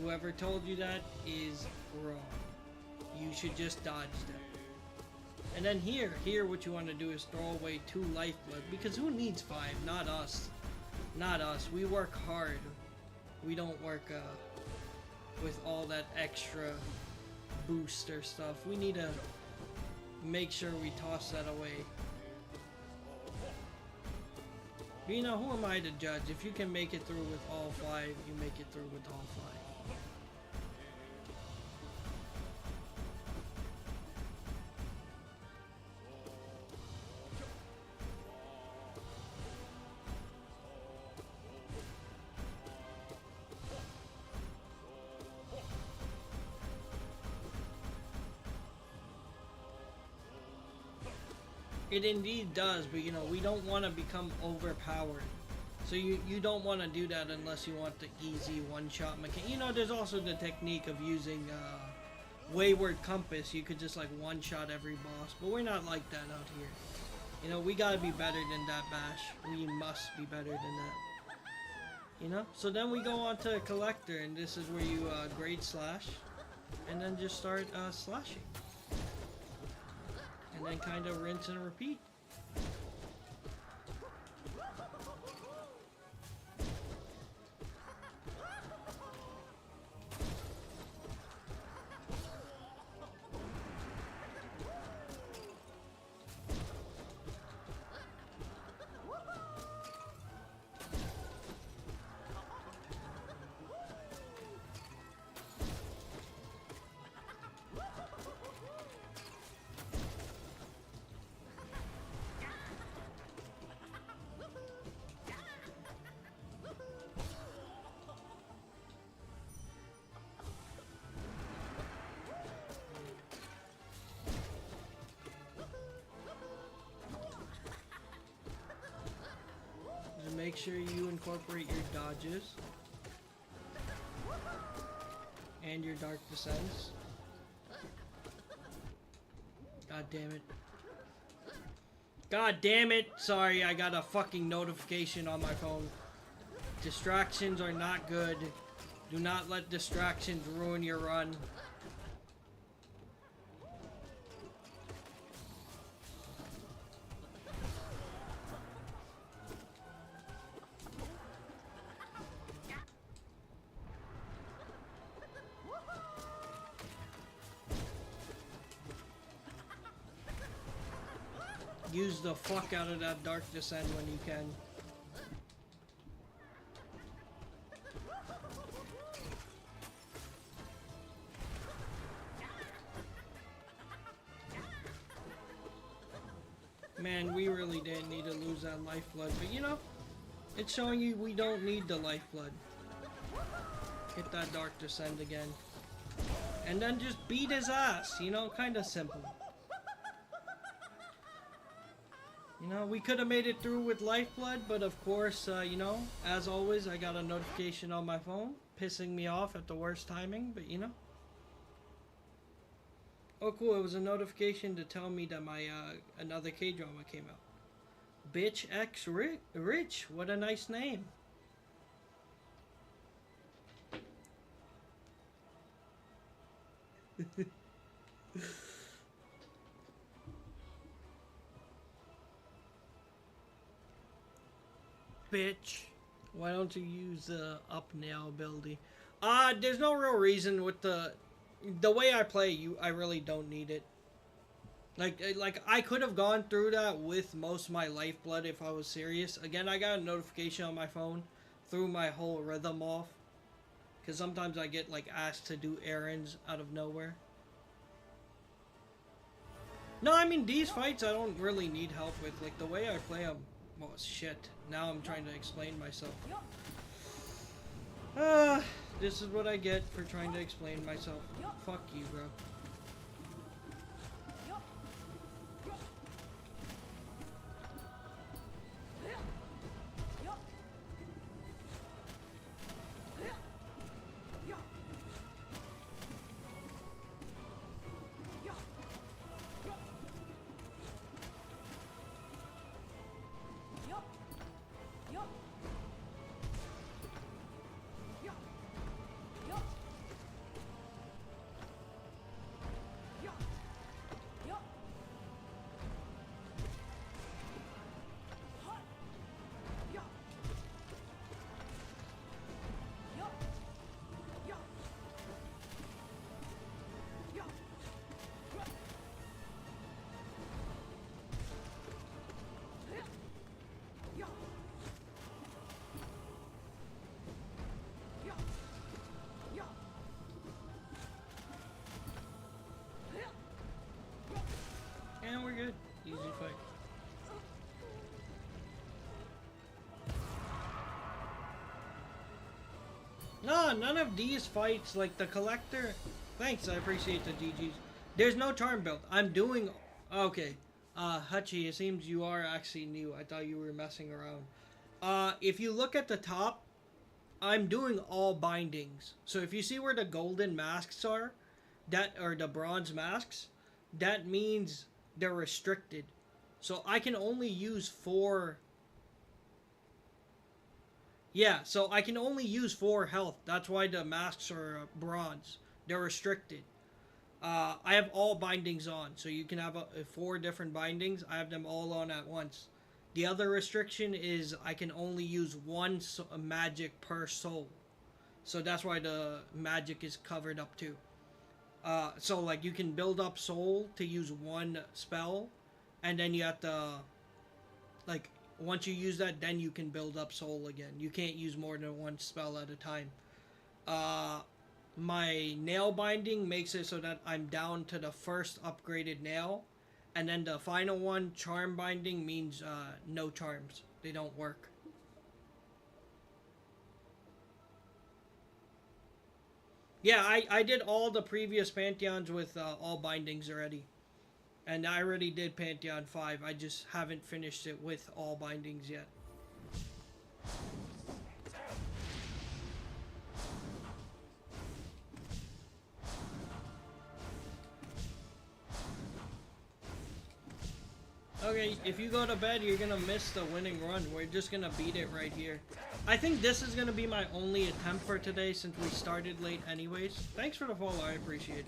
Whoever told you that is wrong. You should just dodge them. And then here what you want to do is throw away 2 lifeblood, because who needs 5? Not us. Not us. We work hard. We don't work with all that extra booster stuff. We need to make sure we toss that away. But you know, who am I to judge? If you can make it through with all 5, you make it through with all 5. It indeed does, but you know, we don't want to become overpowered. So you don't want to do that unless you want the easy one-shot mechanic. You know, there's also the technique of using Wayward Compass. You could just like one-shot every boss, but we're not like that out here. You know, we gotta be better than that, Bash. We must be better than that. You know? So then we go on to Collector, and this is where you grade slash, and then just start slashing. And then kind of rinse and repeat. Make sure you incorporate your dodges and your dark descents. God damn it. God damn it! Sorry, I got a fucking notification on my phone Distractions are not good. Do not let distractions ruin your run. Use the fuck out of that dark descent when you can. Man, we really didn't need to lose that lifeblood, but you know, it's showing you we don't need the lifeblood. Hit that dark descent again. And then just beat his ass, you know, kinda simple. You know, we could have made it through with lifeblood, but of course, you know, as always, I got a notification on my phone, pissing me off at the worst timing, but you know. Oh cool, it was a notification to tell me that my, another K-drama came out. Bitch X Rich, what a nice name. Bitch. Why don't you use the up now ability? There's no real reason with the way I play, I really don't need it. Like I could have gone through that with most of my lifeblood if I was serious. Again, I got a notification on my phone, threw my whole rhythm off. Because sometimes I get like asked to do errands out of nowhere. No, I mean these fights I don't really need help with. Like the way I play them. Oh shit. Now I'm trying to explain myself. This is what I get for trying to explain myself. Fuck you, bro. And we're good. Easy fight. No, none of these fights, like the collector. Thanks, I appreciate the GGs. There's no charm build. I'm doing. Okay. Hutchie, it seems you are actually new. I thought you were messing around. If you look at the top, I'm doing all bindings. So if you see where the golden masks are, or the bronze masks, that means they're restricted. So I can only use 4. Yeah, so I can only use 4 health. That's why the masks are bronze. They're restricted. I have all bindings on. So you can have 4 different bindings. I have them all on at once. The other restriction is I can only use 1 magic per soul. So that's why the magic is covered up too. So like you can build up soul to use 1 spell, and then you have to, like, once you use that, then you can build up soul again. You can't use more than 1 spell at a time. My nail binding makes it so that I'm down to the first upgraded nail, and then the final one, charm binding, means no charms. They don't work. Yeah, I did all the previous Pantheons with all bindings already. And I already did Pantheon 5. I just haven't finished it with all bindings yet. Okay, if you go to bed, you're gonna miss the winning run. We're just gonna beat it right here. I think this is gonna be my only attempt for today since we started late anyways. Thanks for the follow, I appreciate it.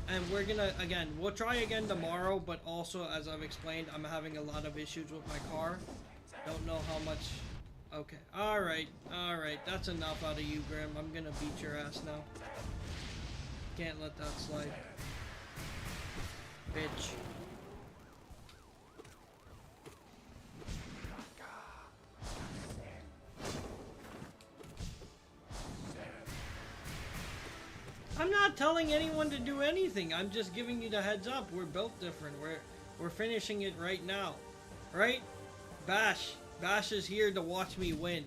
And we're gonna, again, we'll try again tomorrow, but also, as I've explained, I'm having a lot of issues with my car. Don't know how much... Okay, alright, that's enough out of you, Grim. I'm gonna beat your ass now. Can't let that slide. Bitch. I'm not telling anyone to do anything. I'm just giving you the heads up. We're built different. We're finishing it right now. Right? Bash. Bash is here to watch me win.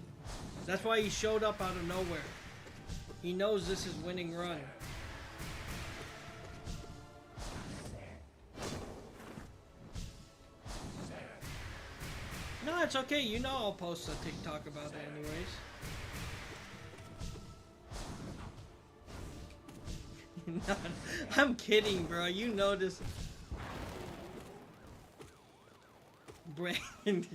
That's why he showed up out of nowhere. He knows this is winning run. No, it's okay. You know I'll post a TikTok about it anyways. I'm kidding, bro. You know this. Brand.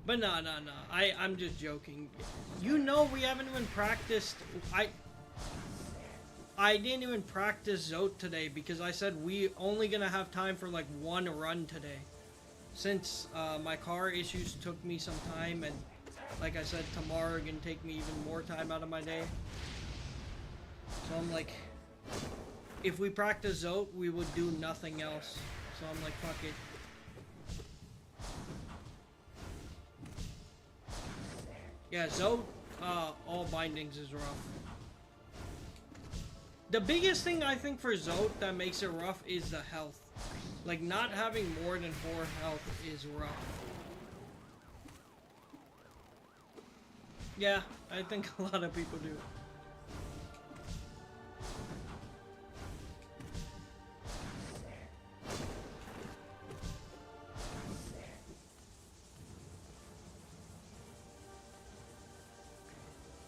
But no. I'm just joking. You know we haven't even practiced. I didn't even practice Zote today because I said we only gonna have time for like one run today. Since my car issues took me some time, and like I said, tomorrow can take me even more time out of my day. So I'm like, if we practice Zote, we would do nothing else. So I'm like, fuck it. Yeah, Zote, all bindings is rough. The biggest thing I think for Zote that makes it rough is the health. Like, not having more than 4 health is rough. Yeah, I think a lot of people do.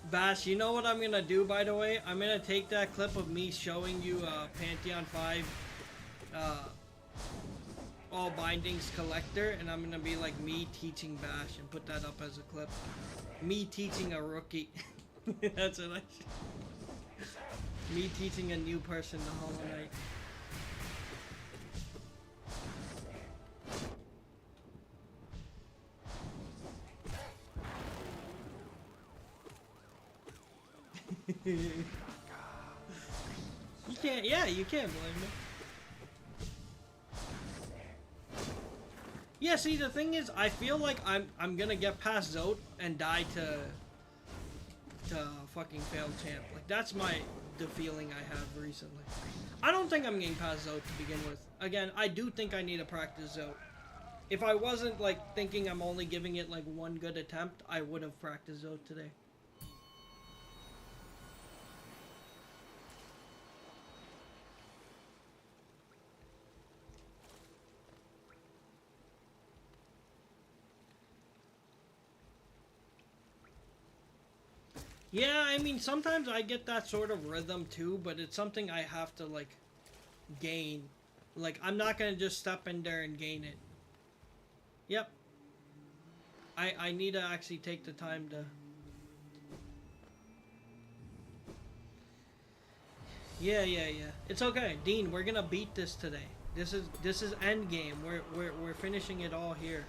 Bash, you know what I'm gonna do, by the way? I'm gonna take that clip of me showing you Pantheon 5 all bindings collector, and I'm gonna be like me teaching Bash and put that up as a clip. Me teaching a rookie. That's what I should. Me teaching a new person the Hollow Knight. You can't, yeah, you can't blame me. Yeah, see, the thing is, I feel like I'm gonna get past Zote and die to fucking failed champ. Like, that's the feeling I have recently. I don't think I'm getting past Zote to begin with. Again, I do think I need to practice Zote. If I wasn't, like, thinking I'm only giving it, like, one good attempt, I would have practiced Zote today. Yeah, I mean, sometimes I get that sort of rhythm too, but it's something I have to, like, gain. Like, I'm not gonna just step in there and gain it. Yep. I need to actually take the time to... Yeah. It's okay. Dean, we're gonna beat this today. This is end game. We're finishing it all here.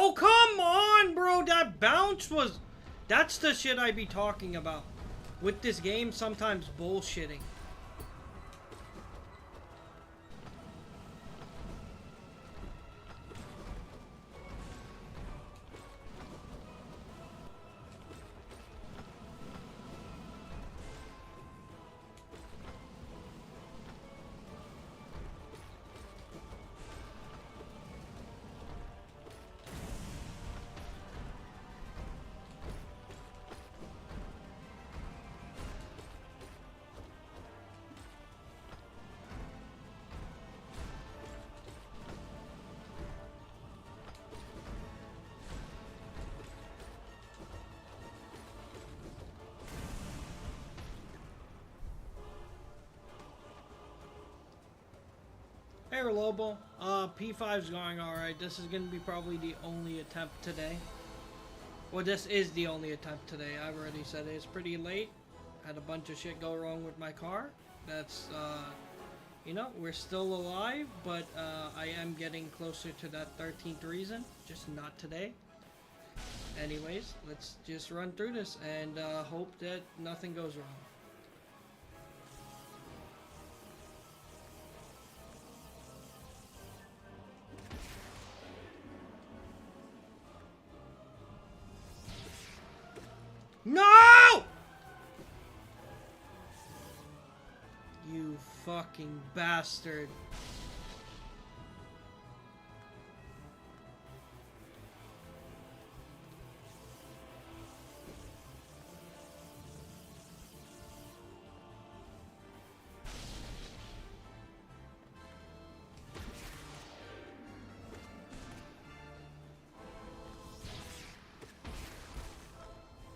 Oh, come on, bro. That bounce was... That's the shit I be talking about. With this game, sometimes bullshitting. Hey, Lobo. P5's going alright. This is gonna be probably the only attempt today. Well, this is the only attempt today. I've already said it. It's pretty late. Had a bunch of shit go wrong with my car. That's, you know, we're still alive, but I am getting closer to that 13th reason. Just not today. Anyways, let's just run through this and hope that nothing goes wrong. No! You fucking bastard.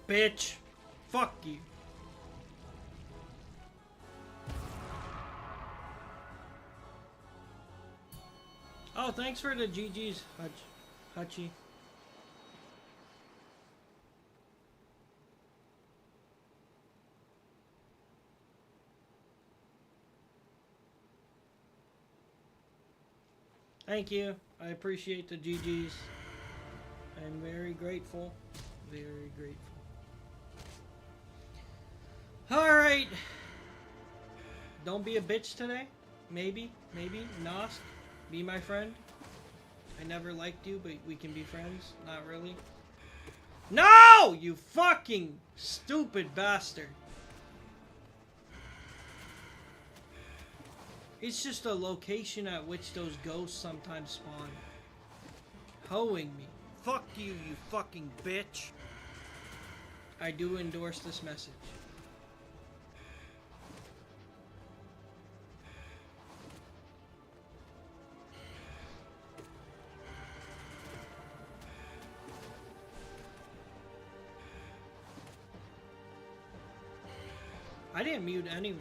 Bitch. Fuck you. Oh, thanks for the GG's, Hutchie. Thank you. I appreciate the GG's. I'm very grateful. Very grateful. Alright. Don't be a bitch today. Maybe. Nosk. Be my friend. I never liked you, but we can be friends. Not really. No! You fucking stupid bastard. It's just a location at which those ghosts sometimes spawn. Hoeing me. Fuck you, you fucking bitch. I do endorse this message. I didn't mute anyone.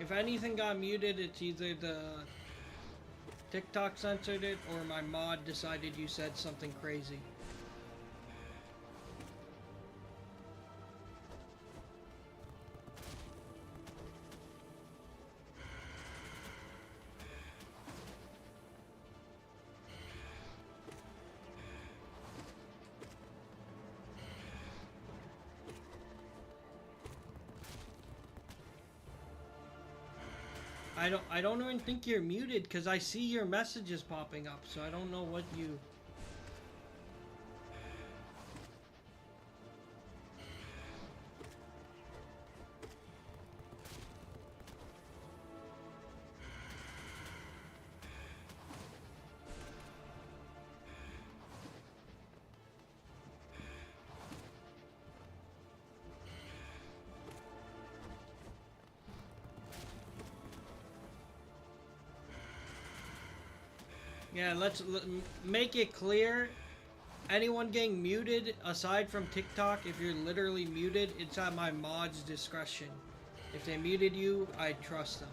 If anything got muted, it's either the TikTok censored it or my mod decided you said something crazy. I don't even think you're muted because I see your messages popping up, so I don't know what you... Yeah, let's make it clear. Anyone getting muted, aside from TikTok, if you're literally muted, it's at my mod's discretion. If they muted you, I trust them.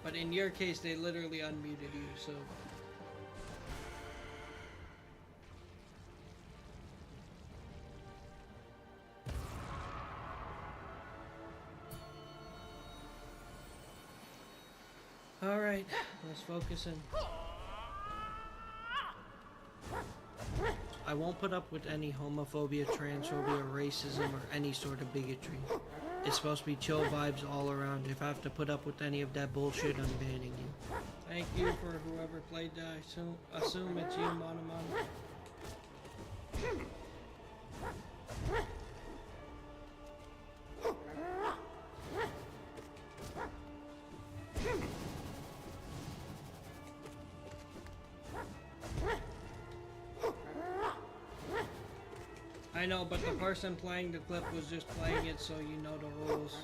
But in your case, they literally unmuted you, so... Let's focus in. I won't put up with any homophobia, transphobia, racism, or any sort of bigotry. It's supposed to be chill vibes all around. If I have to put up with any of that bullshit, I'm banning you. Thank you for whoever played that. I assume it's you, Mana Mana. I know, but the person playing the clip was just playing it so you know the rules.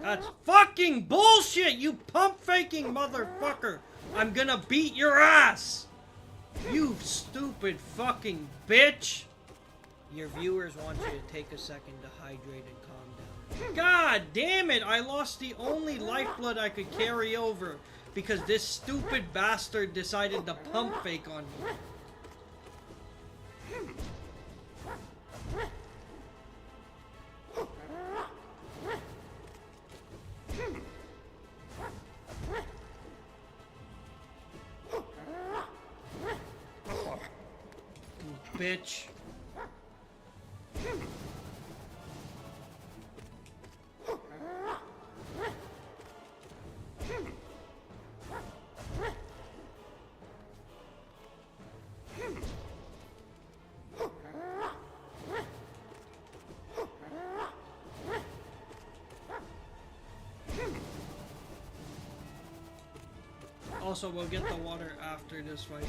That's fucking bullshit, you pump faking motherfucker! I'm gonna beat your ass! You stupid fucking bitch! Your viewers want you to take a second to hydrate and calm down. God damn it! I lost the only lifeblood I could carry over because this stupid bastard decided to pump fake on me. Bitch. Also, we'll get the water after this fight.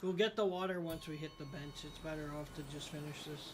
We'll get the water once we hit the bench. It's better off to just finish this.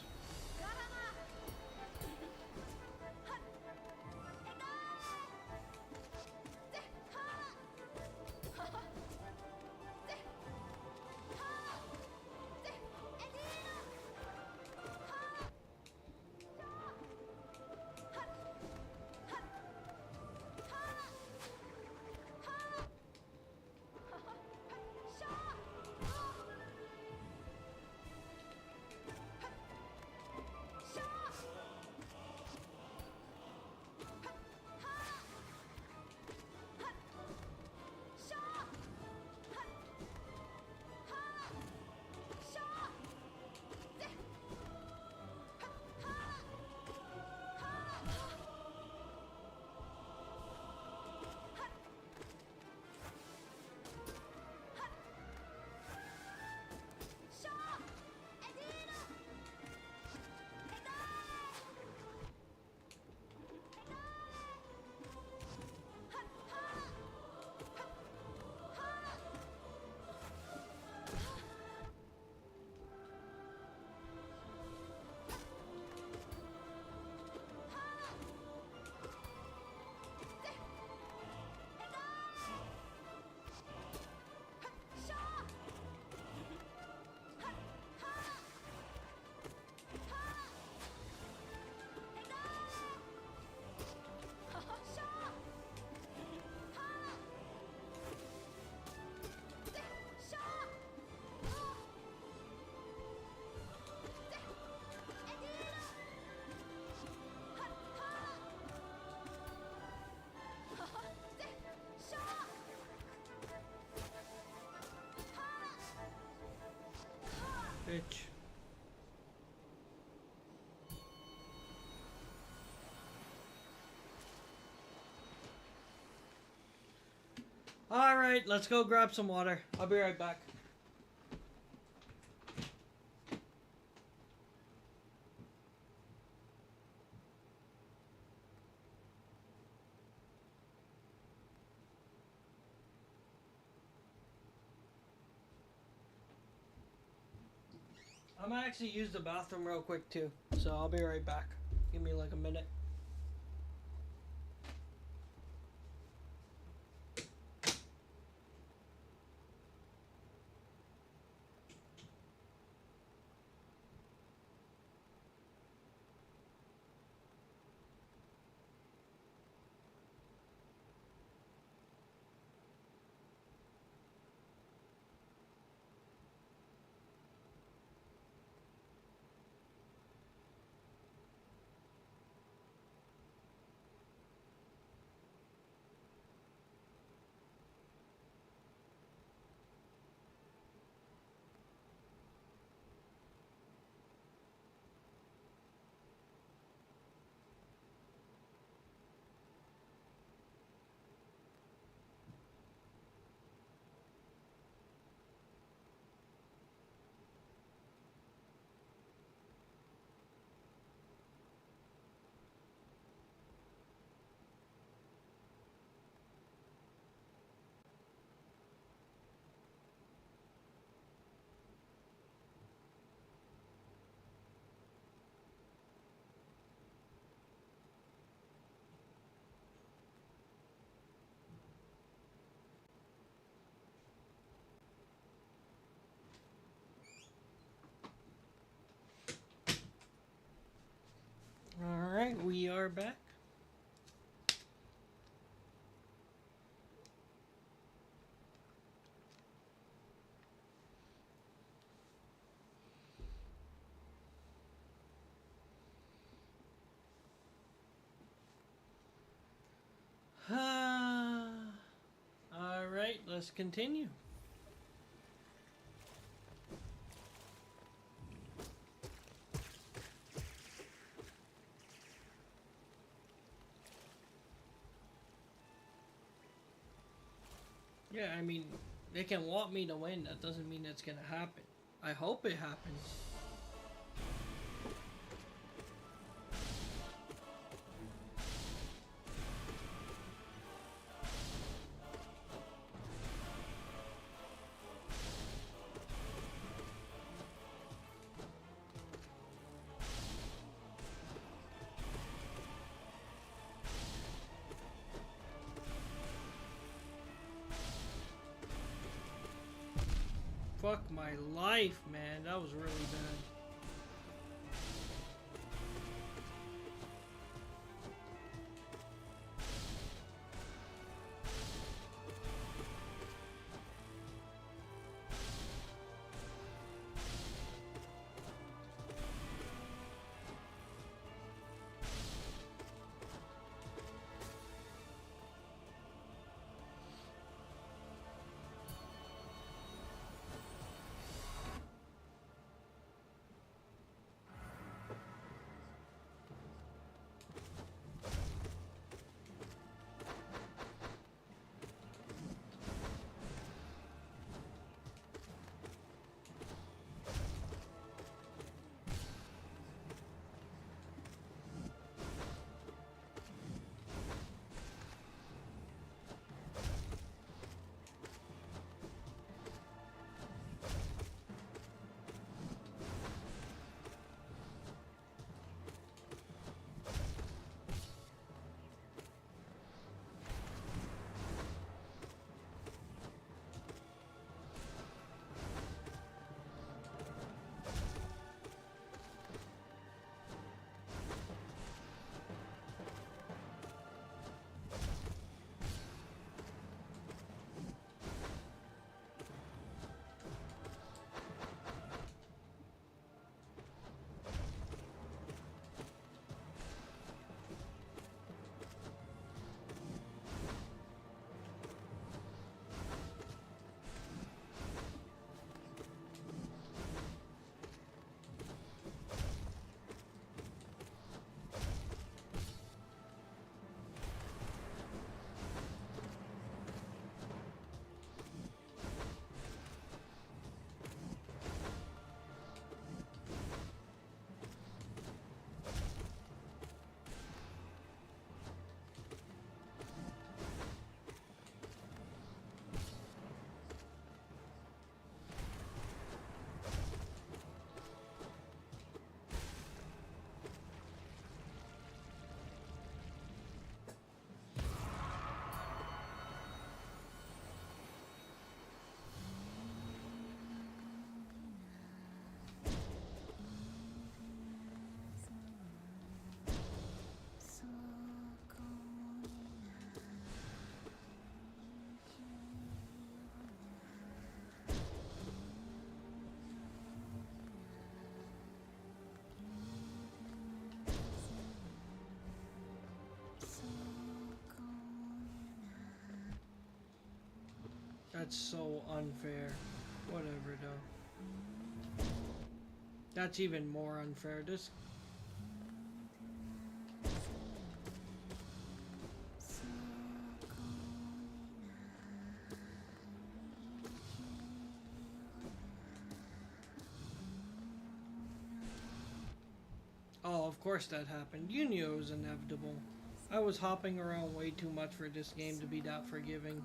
Bitch. Alright, let's go grab some water. I'll be right back. I'm gonna actually use the bathroom real quick too, so I'll be right back. Give me like a minute. Alright, we are back. Alright, let's continue. Yeah, I mean, they can want me to win. That doesn't mean it's gonna happen. I hope it happens. Fuck my life, man. That was really bad. That's so unfair. Whatever, though. That's even more unfair. This... Oh, of course that happened. You knew it was inevitable. I was hopping around way too much for this game to be that forgiving.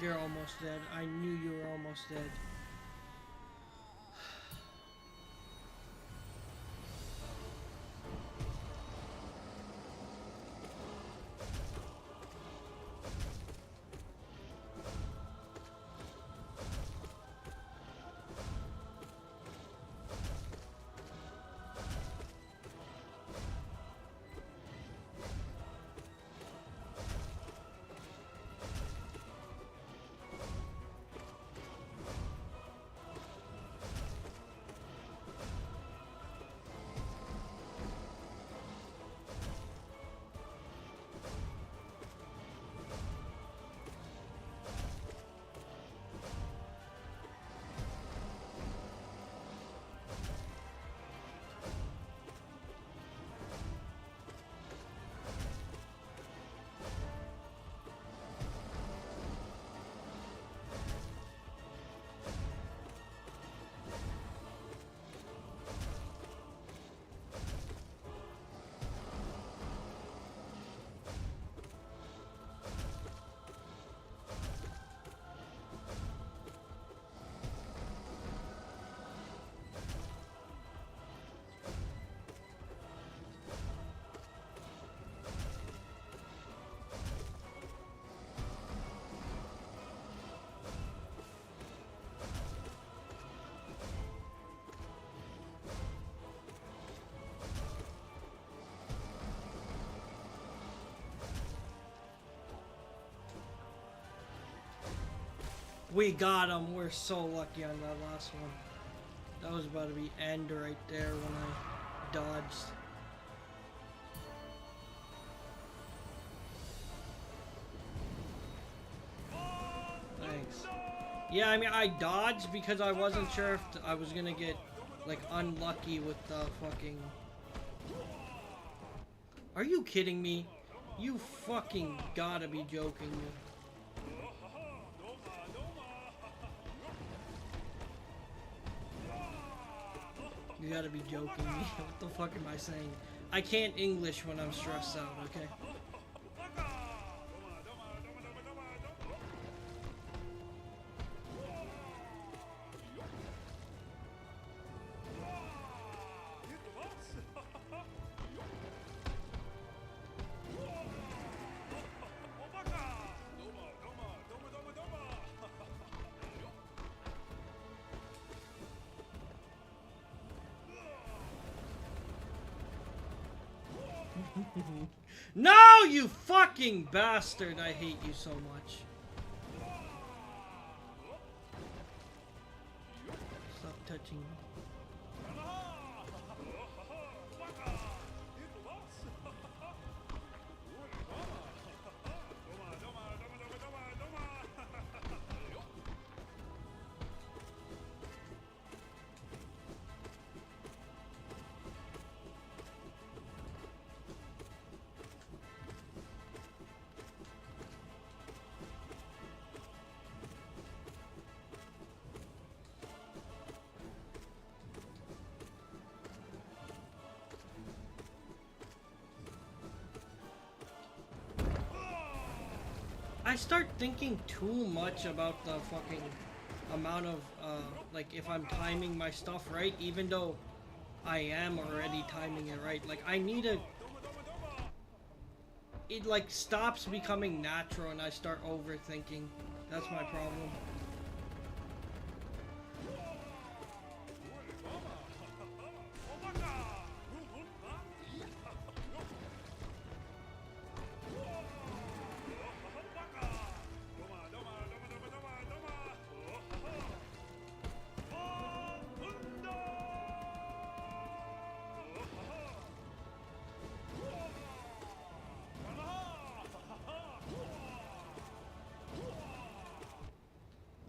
You're almost dead. I knew you were almost dead. We got him. We're so lucky on that last one. That was about to be end right there when I dodged. Thanks. Yeah, I mean, I dodged because I wasn't sure if I was gonna get, like, unlucky with the fucking... Are you kidding me? You fucking gotta be joking me. You gotta be joking me. What the fuck am I saying? I can't English when I'm stressed out, okay? No, you fucking bastard! I hate you so much. Stop touching me. I start thinking too much about the fucking amount of, like, if I'm timing my stuff right, even though I am already timing it right. Like, I need a... it like stops becoming natural and I start overthinking. That's my problem.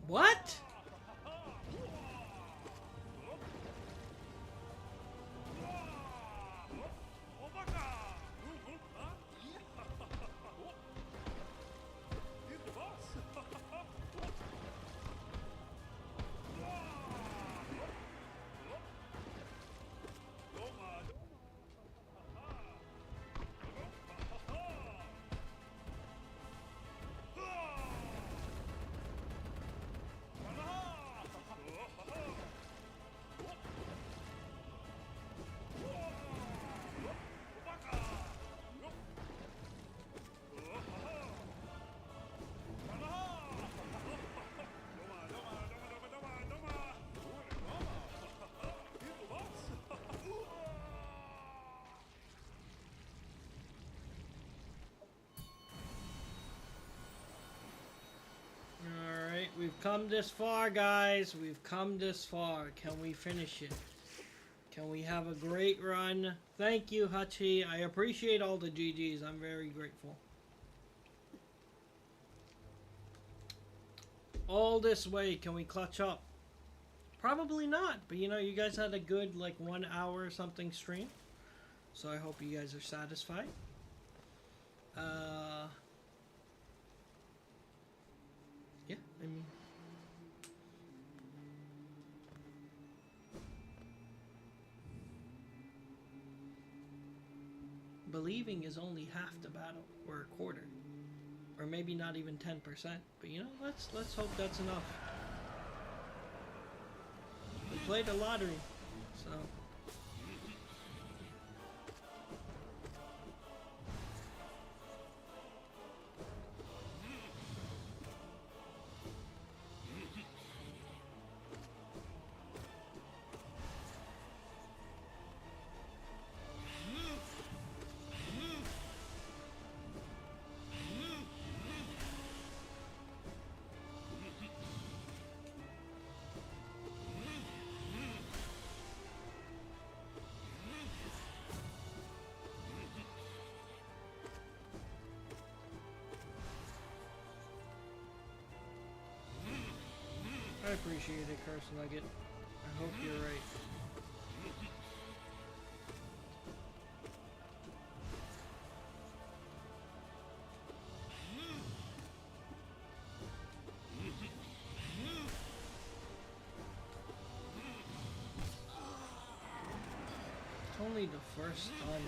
What? Alright, we've come this far, guys. We've come this far. Can we finish it? Can we have a great run? Thank you, Hachi. I appreciate all the GGs. I'm very grateful. All this way, can we clutch up? Probably not, but you know, you guys had a good like 1 hour or something stream. So I hope you guys are satisfied. Yeah, I mean, believing is only half the battle, or a quarter, or maybe not even 10%. But you know, let's hope that's enough. We played a lottery, so. I appreciate it, Curse Nugget. I hope you're right. It's only the first stun.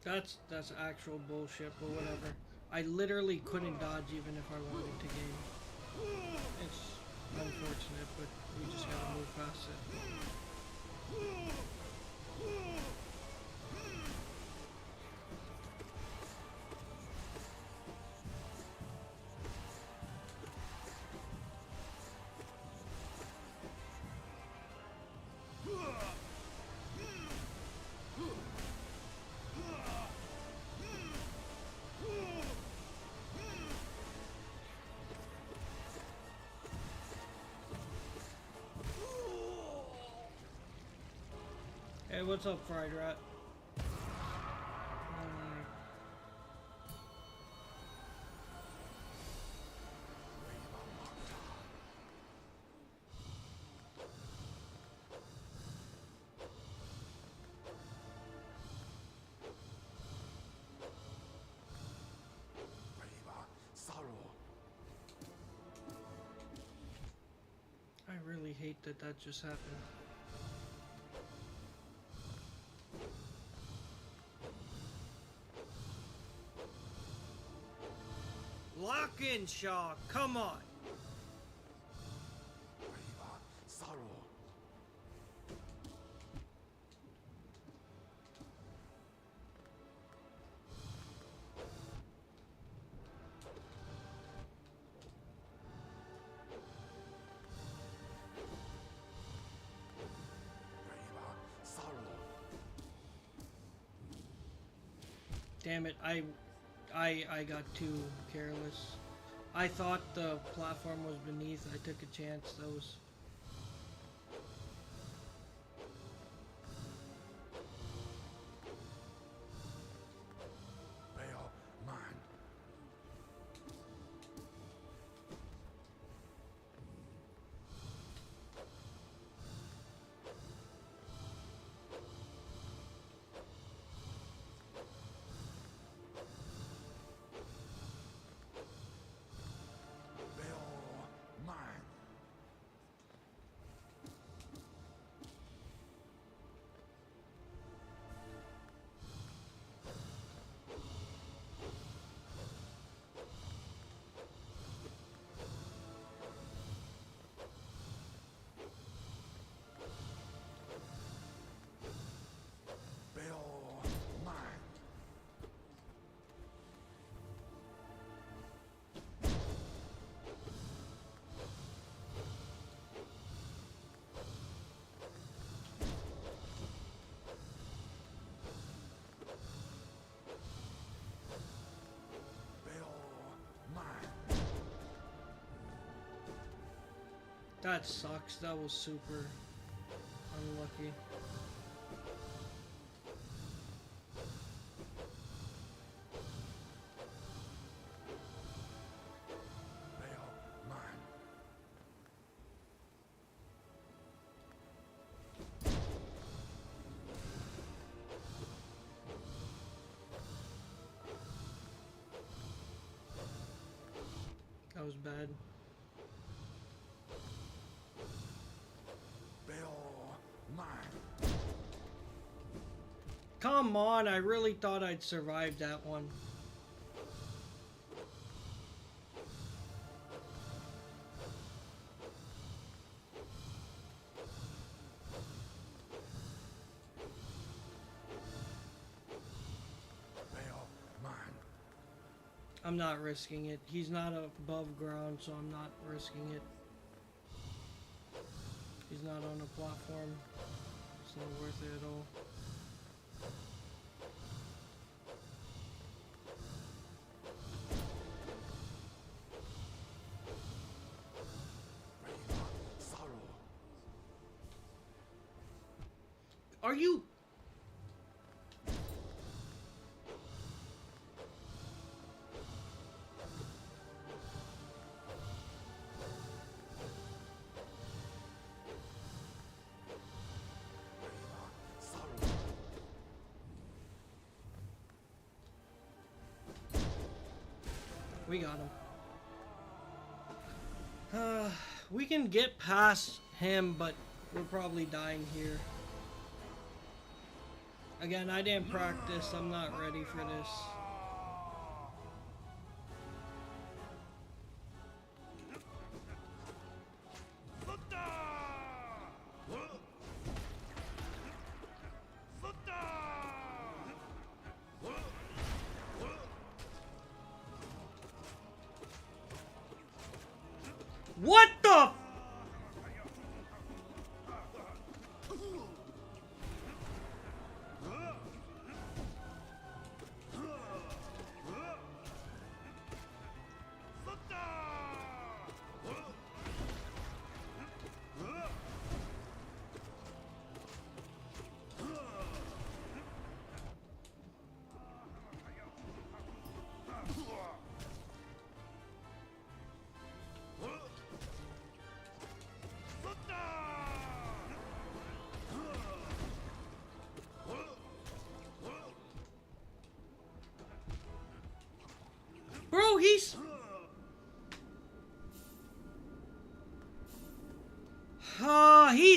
That's actual bullshit, but whatever. I literally couldn't dodge even if I wanted to game. It's unfortunate, but we just gotta move past it. Hey, what's up, Fried Rat? I really hate that that just happened. Lock in, Shaw. Come on. Damn it, I got too careless. I thought the platform was beneath. I took a chance. That was... That sucks. That was super unlucky. That was bad. Come on, I really thought I'd survive that one. I'm not risking it. He's not above ground, so I'm not risking it. He's not on a platform. It's not worth it at all. Are you? We got him. We can get past him, but we're probably dying here. Again, I didn't practice. I'm not ready for this. What the? Bro, he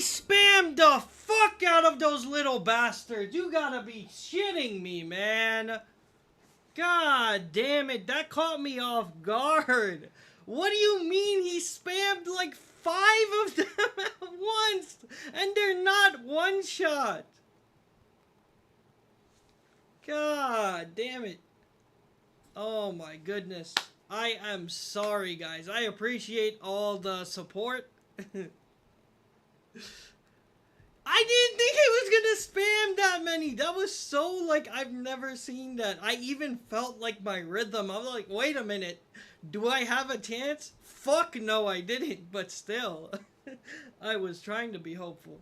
spammed the fuck out of those little bastards. You gotta be shitting me, man. God damn it, that caught me off guard. What do you mean he spammed like 5 of them at once? And they're not one shot. God damn it. Oh my goodness. I am sorry, guys. I appreciate all the support. I didn't think it was gonna spam that many. That was so, like, I've never seen that. I even felt like my rhythm. I was like, wait a minute. Do I have a chance? Fuck no, I didn't. But still. I was trying to be hopeful.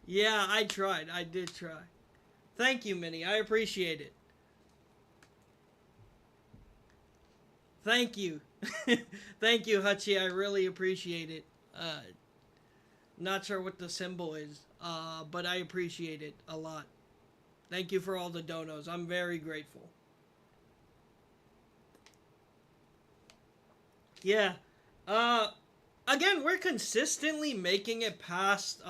Yeah, I tried. I did try. Thank you, Minnie. I appreciate it. Thank you. Thank you, Hutchie. I really appreciate it. Not sure what the symbol is, but I appreciate it a lot. Thank you for all the donos. I'm very grateful. Yeah. Again, we're consistently making it past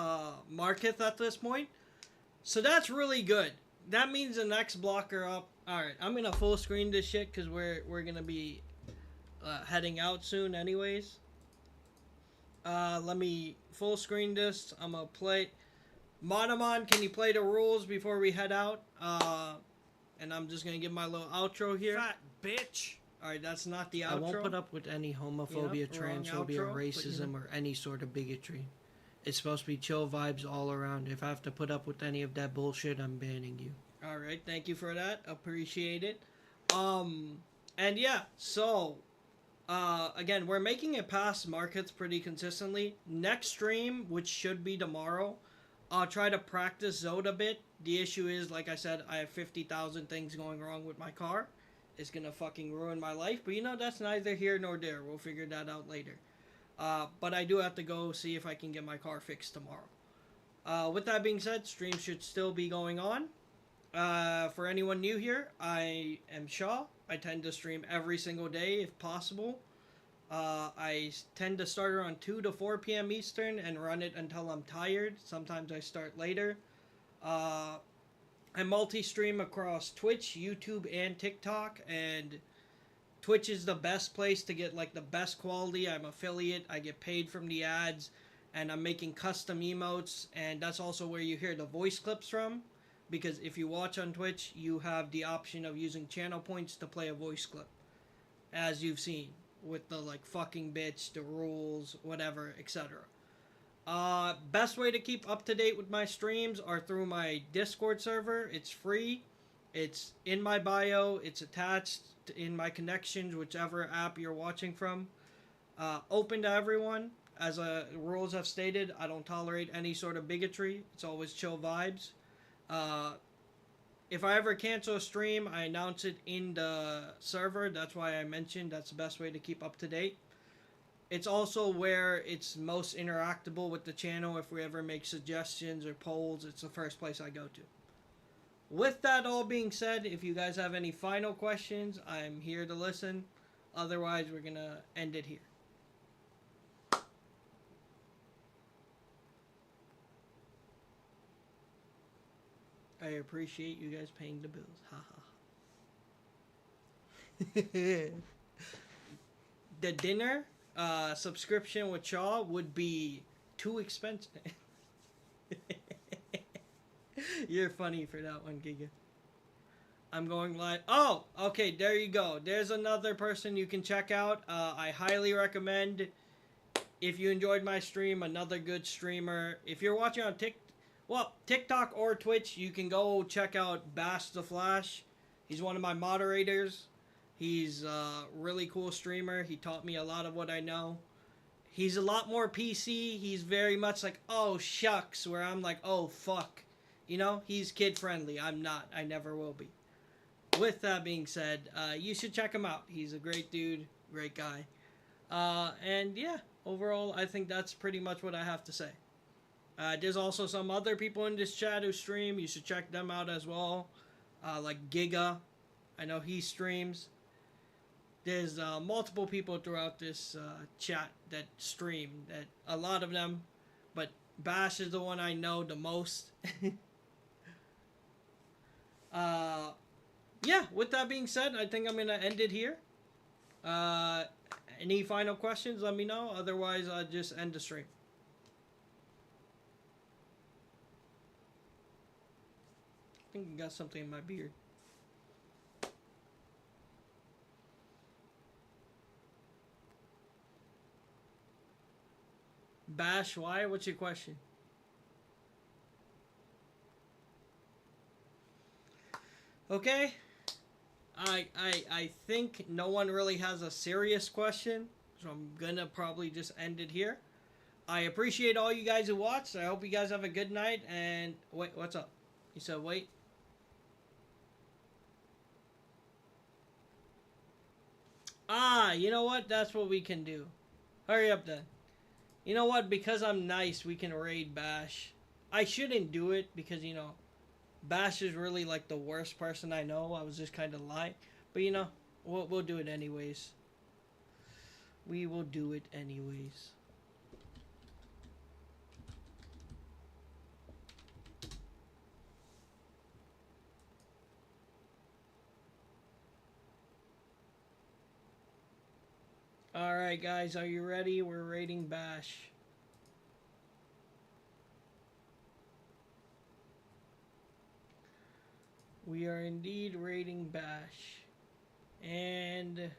Marketh at this point. So that's really good. That means the next blocker up. Alright, I'm gonna full screen this shit because we're gonna be heading out soon anyways. Let me full screen this. I'm gonna play. Monomon, can you play the rules before we head out? And I'm just gonna give my little outro here.
Fat bitch.
Alright, that's not the outro.
I won't put up with any homophobia,
Yep,
transphobia,
outro,
racism, or any sort of bigotry. It's supposed to be chill vibes all around. If I have to put up with any of that bullshit, I'm banning you.
Alright, thank you for that. Appreciate it. And yeah, so again, we're making it past markets pretty consistently. Next stream, which should be tomorrow, I'll try to practice Zode a bit. The issue is, like I said, I have 50,000 things going wrong with my car. It's gonna fucking ruin my life. But you know, that's neither here nor there. We'll figure that out later. But I do have to go see if I can get my car fixed tomorrow. With that being said, stream should still be going on. For anyone new here, I am Shaw. I tend to stream every single day if possible. I tend to start around 2 to 4 p.m. Eastern and run it until I'm tired. Sometimes I start later. I multi-stream across Twitch, YouTube, and TikTok, and Twitch is the best place to get like the best quality. I'm affiliate, I get paid from the ads, and I'm making custom emotes, and that's also where you hear the voice clips from, because if you watch on Twitch, you have the option of using channel points to play a voice clip, as you've seen, with the like fucking bitch, the rules, whatever, etc. Best way to keep up to date with my streams are through my Discord server. It's free. It's in my bio. It's attached in my connections, whichever app you're watching from. Open to everyone. As rules have stated, I don't tolerate any sort of bigotry. It's always chill vibes. If I ever cancel a stream, I announce it in the server. That's why I mentioned that's the best way to keep up to date. It's also where it's most interactable with the channel. If we ever make suggestions or polls, it's the first place I go to. With that all being said, if you guys have any final questions, I'm here to listen. Otherwise, we're going to end it here. I appreciate you guys paying the bills. Ha ha. The dinner subscription with Shaw would be too expensive. You're funny for that one, Giga. I'm going live. Oh, okay, there you go. There's another person you can check out. I highly recommend, if you enjoyed my stream, another good streamer. If you're watching on TikTok or Twitch, you can go check out Bash the Flash. He's one of my moderators. He's a really cool streamer. He taught me a lot of what I know. He's a lot more PC. He's very much like, oh, shucks, where I'm like, oh, fuck. You know, he's kid-friendly. I'm not. I never will be. With that being said, you should check him out. He's a great dude, great guy. And yeah, overall, I think that's pretty much what I have to say. There's also some other people in this chat who stream. You should check them out as well. Like Giga. I know he streams. There's multiple people throughout this chat that stream. That a lot of them. But Bash is the one I know the most. Yeah, with that being said, I think I'm going to end it here. Any final questions, let me know. Otherwise, I'll just end the stream. I think I got something in my beard. Bash, why? What's your question? Okay. I think no one really has a serious question, so I'm gonna probably just end it here. I appreciate all you guys who watched. I hope you guys have a good night, and wait, what's up? You said wait? You know what? That's what we can do. Hurry up then. You know what? Because I'm nice, we can raid Bash. I shouldn't do it because, you know, Bash is really like the worst person I know. I was just kind of lying. But, you know, we'll do it anyways. We will do it anyways. Alright guys, are you ready? We're raiding Bash. We are indeed raiding Bash. And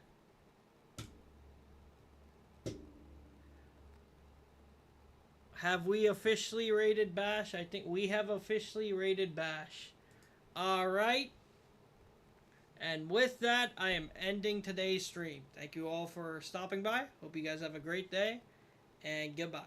have we officially raided Bash? I think we have officially raided Bash. Alright. And with that, I am ending today's stream. Thank you all for stopping by. Hope you guys have a great day. And goodbye.